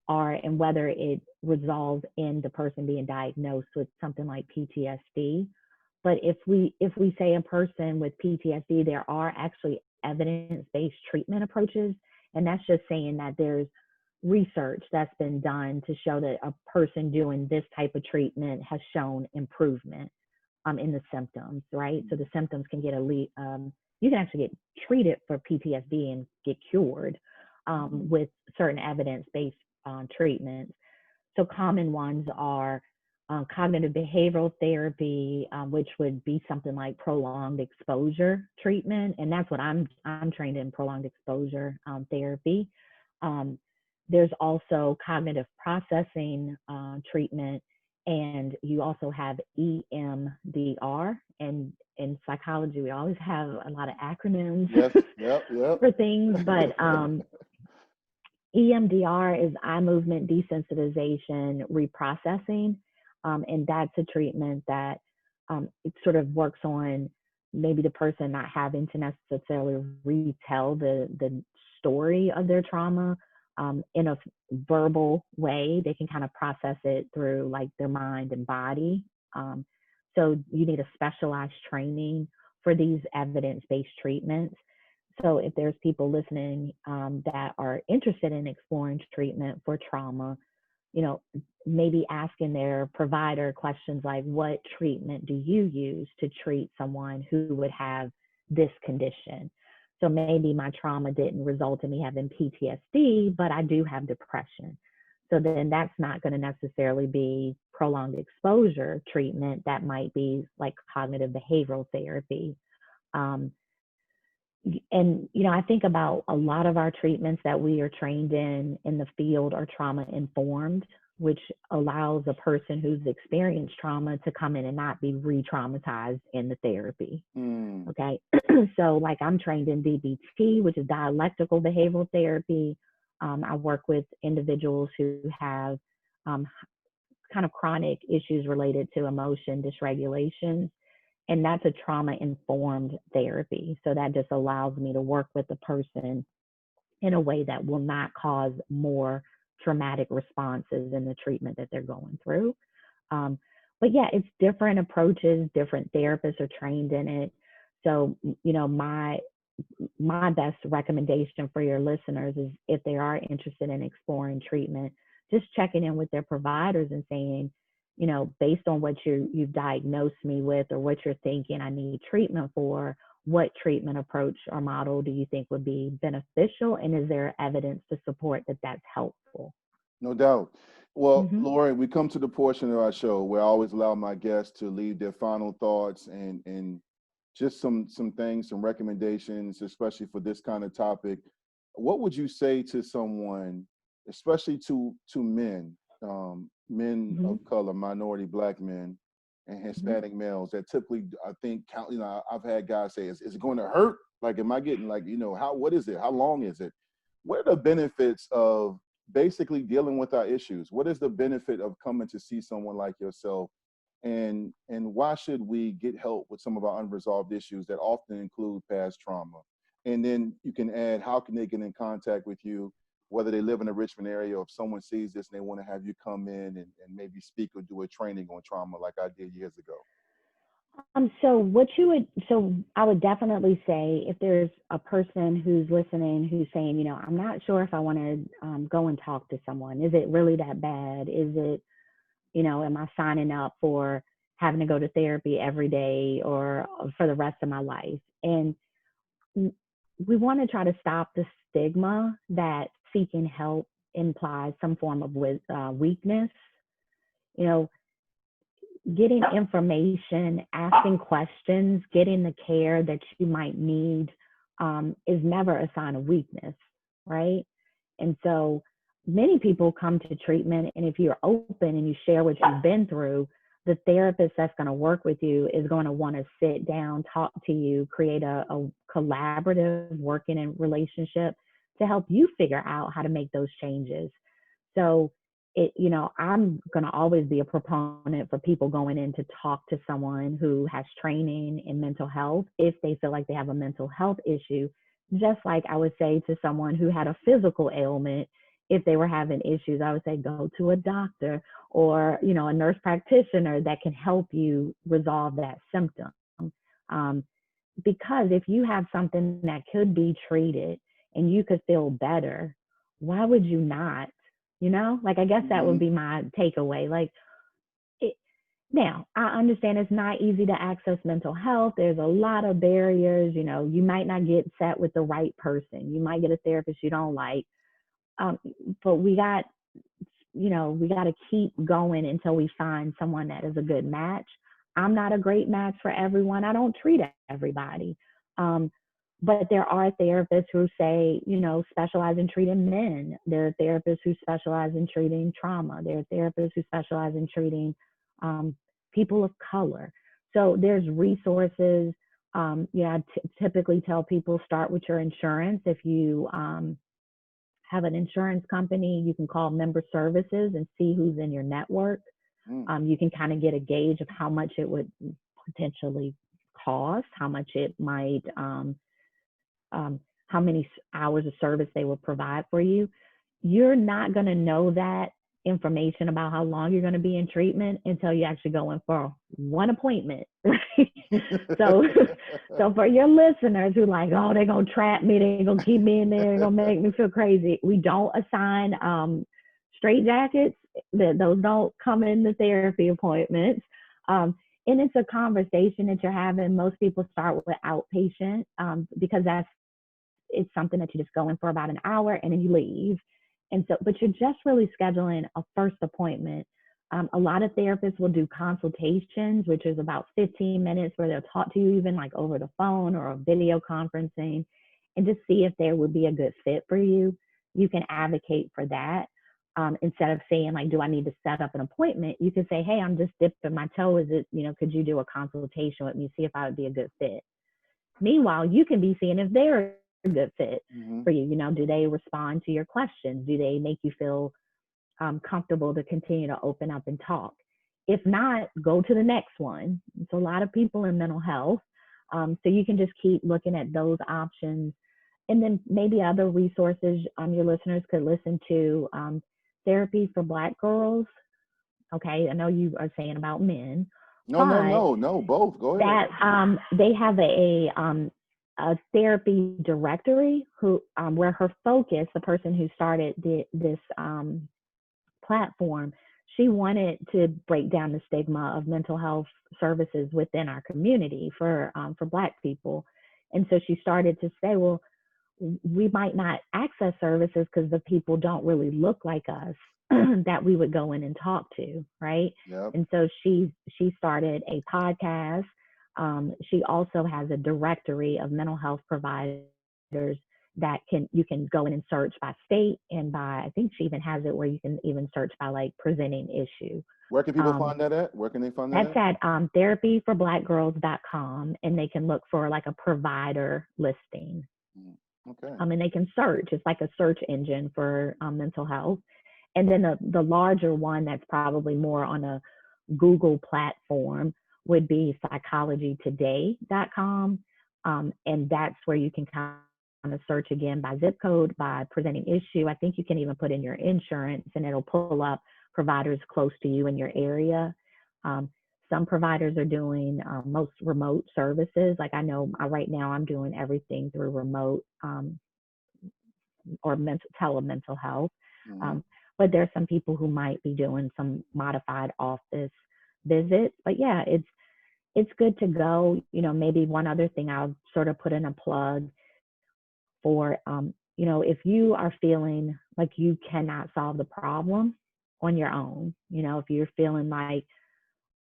Speaker 2: are and whether it resolves in the person being diagnosed with something like PTSD. But if we say a person with PTSD, there are actually evidence-based treatment approaches, and that's just saying that there's research that's been done to show that a person doing this type of treatment has shown improvement in the symptoms, right? So the symptoms can get you can actually get treated for PTSD and get cured with certain evidence-based treatments. So common ones are cognitive behavioral therapy, which would be something like prolonged exposure treatment, and that's what I'm trained in, prolonged exposure therapy. There's also cognitive processing treatment, and you also have EMDR. And in psychology, we always have a lot of acronyms
Speaker 1: Yes, yep, yep.
Speaker 2: for things, but EMDR is eye movement desensitization reprocessing, and that's a treatment that it sort of works on maybe the person not having to necessarily retell the story of their trauma in a verbal way. They can kind of process it through like their mind and body. So you need a specialized training for these evidence-based treatments. So if there's people listening that are interested in exploring treatment for trauma, maybe asking their provider questions like, what treatment do you use to treat someone who would have this condition? So maybe my trauma didn't result in me having PTSD, but I do have depression. So then that's not going to necessarily be prolonged exposure treatment. That might be like cognitive behavioral therapy. And I think about a lot of our treatments that we are trained in the field are trauma informed, which allows a person who's experienced trauma to come in and not be re-traumatized in the therapy. Okay. So like I'm trained in DBT, which is dialectical behavioral therapy. I work with individuals who have kind of chronic issues related to emotion dysregulation. And that's a trauma-informed therapy. So that just allows me to work with the person in a way that will not cause more traumatic responses in the treatment that they're going through. But yeah, it's different approaches, different therapists are trained in it. So, my best recommendation for your listeners is if they are interested in exploring treatment, just checking in with their providers and saying, based on what you've diagnosed me with or what you're thinking I need treatment for, what treatment approach or model do you think would be beneficial? And is there evidence to support that that's helpful?
Speaker 1: No doubt. Well,
Speaker 2: Mm-hmm.
Speaker 1: Laurie, we come to the portion of our show where I always allow my guests to leave their final thoughts and just some things, some recommendations, especially for this kind of topic. What would you say to someone, especially to men, men
Speaker 2: Mm-hmm.
Speaker 1: of color, minority Black men, and Hispanic males that typically, I think, I've had guys say, is it going to hurt? Like, am I getting what is it? How long is it? What are the benefits of basically dealing with our issues? What is the benefit of coming to see someone like yourself? And why should we get help with some of our unresolved issues that often include past trauma? And then you can add, how can they get in contact with you, whether they live in the Richmond area, or if someone sees this and they want to have you come in and maybe speak or do a training on trauma like I did years ago.
Speaker 2: So I would definitely say if there's a person who's listening who's saying, I'm not sure if I want to go and talk to someone. Is it really that bad? Is it, am I signing up for having to go to therapy every day or for the rest of my life? And we want to try to stop the stigma that seeking help implies some form of weakness. Getting information, asking questions, getting the care that you might need is never a sign of weakness, right? And so many people come to treatment, and if you're open and you share what you've been through, the therapist that's going to work with you is going to want to sit down, talk to you, create a collaborative working and relationship to help you figure out how to make those changes. So I'm going to always be a proponent for people going in to talk to someone who has training in mental health if they feel like they have a mental health issue, just like I would say to someone who had a physical ailment, if they were having issues, I would say go to a doctor or, you know, a nurse practitioner that can help you resolve that symptom. Um, because if you have something that could be treated and you could feel better, why would you not? You know, like, I guess that would
Speaker 1: Mm-hmm.
Speaker 2: be my takeaway. Like, it, now, I understand it's not easy to access mental health. There's a lot of barriers. You know, you might not get set with the right person. You might get a therapist you don't like. Um, but we got to keep going until we find someone that is a good match. I'm not a great match for everyone. I don't treat everybody. Um, but there are therapists who say, you know, specialize in treating men. There are therapists who specialize in treating trauma. There are therapists who specialize in treating um, people of color. So there's resources. I typically tell people start with your insurance. If you have an insurance company, you can call member services and see who's in your network.
Speaker 1: Mm.
Speaker 2: You can kind of get a gauge of how much it would potentially cost, how much it might, how many hours of service they will provide for you. You're not going to know that information about how long you're going to be in treatment until you actually go in for one appointment, right? So, so for your listeners who like, oh, they're going to trap me, they're going to keep me in there, they're going to make me feel crazy. We don't assign straight jackets. Those don't come in the therapy appointments. And it's a conversation that you're having. Most people start with outpatient because it's something that you just go in for about an hour and then you leave. And so, but you're just really scheduling a first appointment. A lot of therapists will do consultations, which is about 15 minutes where they'll talk to you even like over the phone or a video conferencing and just see if there would be a good fit for you. You can advocate for that. Instead of saying like, do I need to set up an appointment? You can say, hey, I'm just dipping my toe. Is it, could you do a consultation with me, see if I would be a good fit? Meanwhile, you can be seeing if they're a good fit
Speaker 1: Mm-hmm.
Speaker 2: for you. Do they respond to your questions? Do they make you feel comfortable to continue to open up and talk? If not, go to the next one. It's a lot of people in mental health. So you can just keep looking at those options. And then maybe other resources your listeners could listen to. Therapy for Black girls. Okay, I know you are saying about men,
Speaker 1: No, no,
Speaker 2: but
Speaker 1: no, no. Both. Go ahead.
Speaker 2: that they have a therapy directory where her focus, the person who started this platform, she wanted to break down the stigma of mental health services within our community for Black people, and so she started to say, well, we might not access services because the people don't really look like us that we would go in and talk to, right?
Speaker 1: Yep.
Speaker 2: And so she started a podcast. She also has a directory of mental health providers that you can go in and search by state and by, I think she even has it where you can even search by like presenting issue.
Speaker 1: Where can people find that at? Where can they find that
Speaker 2: That's
Speaker 1: at?
Speaker 2: at therapyforblackgirls.com, and they can look for like a provider listing.
Speaker 1: Okay.
Speaker 2: And they can search. It's like a search engine for mental health. And then the larger one that's probably more on a Google platform would be psychologytoday.com. And that's where you can kind of search again by zip code, by presenting issue. I think you can even put in your insurance and it'll pull up providers close to you in your area. Some providers are doing most remote services. Like I know right now I'm doing everything through remote or telemental health.
Speaker 1: Mm-hmm.
Speaker 2: But there's some people who might be doing some modified office visits. But yeah, it's good to go. Maybe one other thing I'll sort of put in a plug for, if you are feeling like you cannot solve the problem on your own, if you're feeling like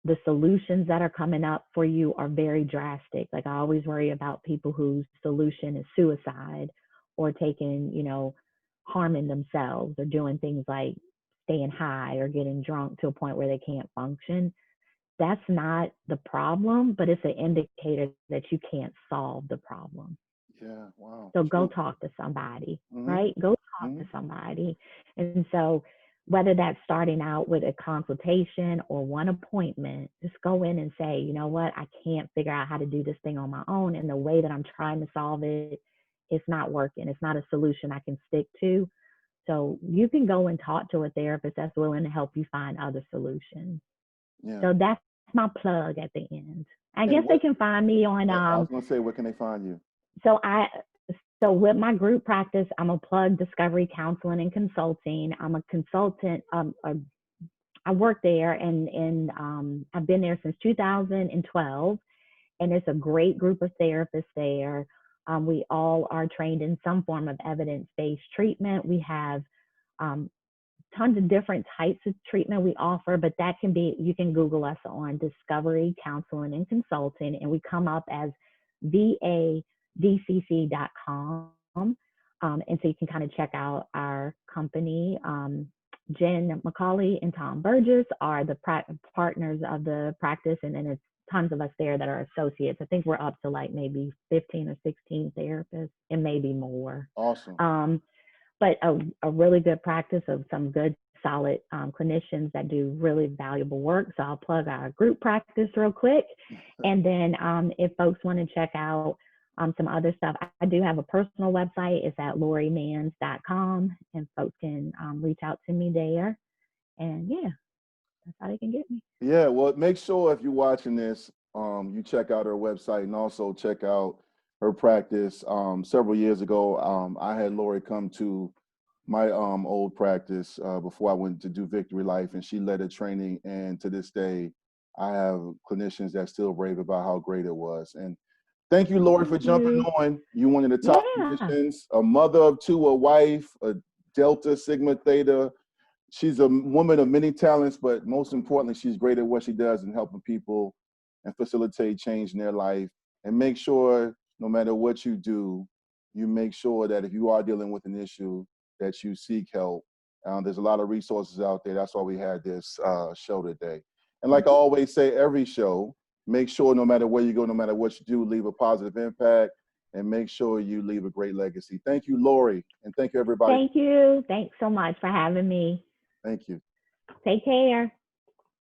Speaker 2: the solutions that are coming up for you are very drastic. Like I always worry about people whose solution is suicide or taking, harming themselves or doing things like staying high or getting drunk to a point where they can't function. That's not the problem, but it's an indicator that you can't solve the problem.
Speaker 1: Yeah. Wow.
Speaker 2: So go
Speaker 1: True.
Speaker 2: talk to somebody,
Speaker 1: Mm-hmm.
Speaker 2: right? Go talk
Speaker 1: Mm-hmm.
Speaker 2: to somebody. And so whether that's starting out with a consultation or one appointment, just go in and say, you know what, I can't figure out how to do this thing on my own. And the way that I'm trying to solve it, it's not working. It's not a solution I can stick to. So you can go and talk to a therapist that's willing to help you find other solutions.
Speaker 1: Yeah.
Speaker 2: So that's my plug at the end. I guess
Speaker 1: And
Speaker 2: they
Speaker 1: what,
Speaker 2: can find me on
Speaker 1: I was going to say, where can they find you?
Speaker 2: so I so with my group practice, I'm a plug discovery counseling and consulting. I'm a consultant. I work there, and I've been there since 2012, and it's a great group of therapists there. We all are trained in some form of evidence-based treatment. We have um, tons of different types of treatment we offer, but that can be, you can Google us on Discovery Counseling and Consulting, and we come up as vadcc.com. And so you can kind of check out our company. Jen McCauley and Tom Burgess are the partners of the practice, and then it's tons of us there that are associates. I think we're up to like maybe 15 or 16 therapists and maybe more.
Speaker 1: Awesome.
Speaker 2: But a really good practice of some good, solid clinicians that do really valuable work. So I'll plug our group practice real quick. And then if folks want to check out some other stuff, I do have a personal website. It's at lauriemans.com, and folks can reach out to me there. And yeah, that's how they can get me.
Speaker 1: Yeah, well, make sure if you're watching this, you check out her website and also check out her practice. Several years ago, I had Laurie come to my old practice before I went to do Vicktory Life, and she led a training. And to this day, I have clinicians that still rave about how great it was. And thank you, Laurie, for jumping on. You one of the top clinicians, a mother of two, a wife, a Delta Sigma Theta. She's a woman of many talents, but most importantly, she's great at what she does in helping people and facilitate change in their life. And make sure, no matter what you do, you make sure that if you are dealing with an issue, that you seek help. There's a lot of resources out there. That's why we had this show today. And like I always say, every show, make sure no matter where you go, no matter what you do, leave a positive impact, and make sure you leave a great legacy. Thank you, Laurie, and thank you, everybody.
Speaker 2: Thank you. Thanks so much for having me.
Speaker 1: Thank you.
Speaker 2: Take care.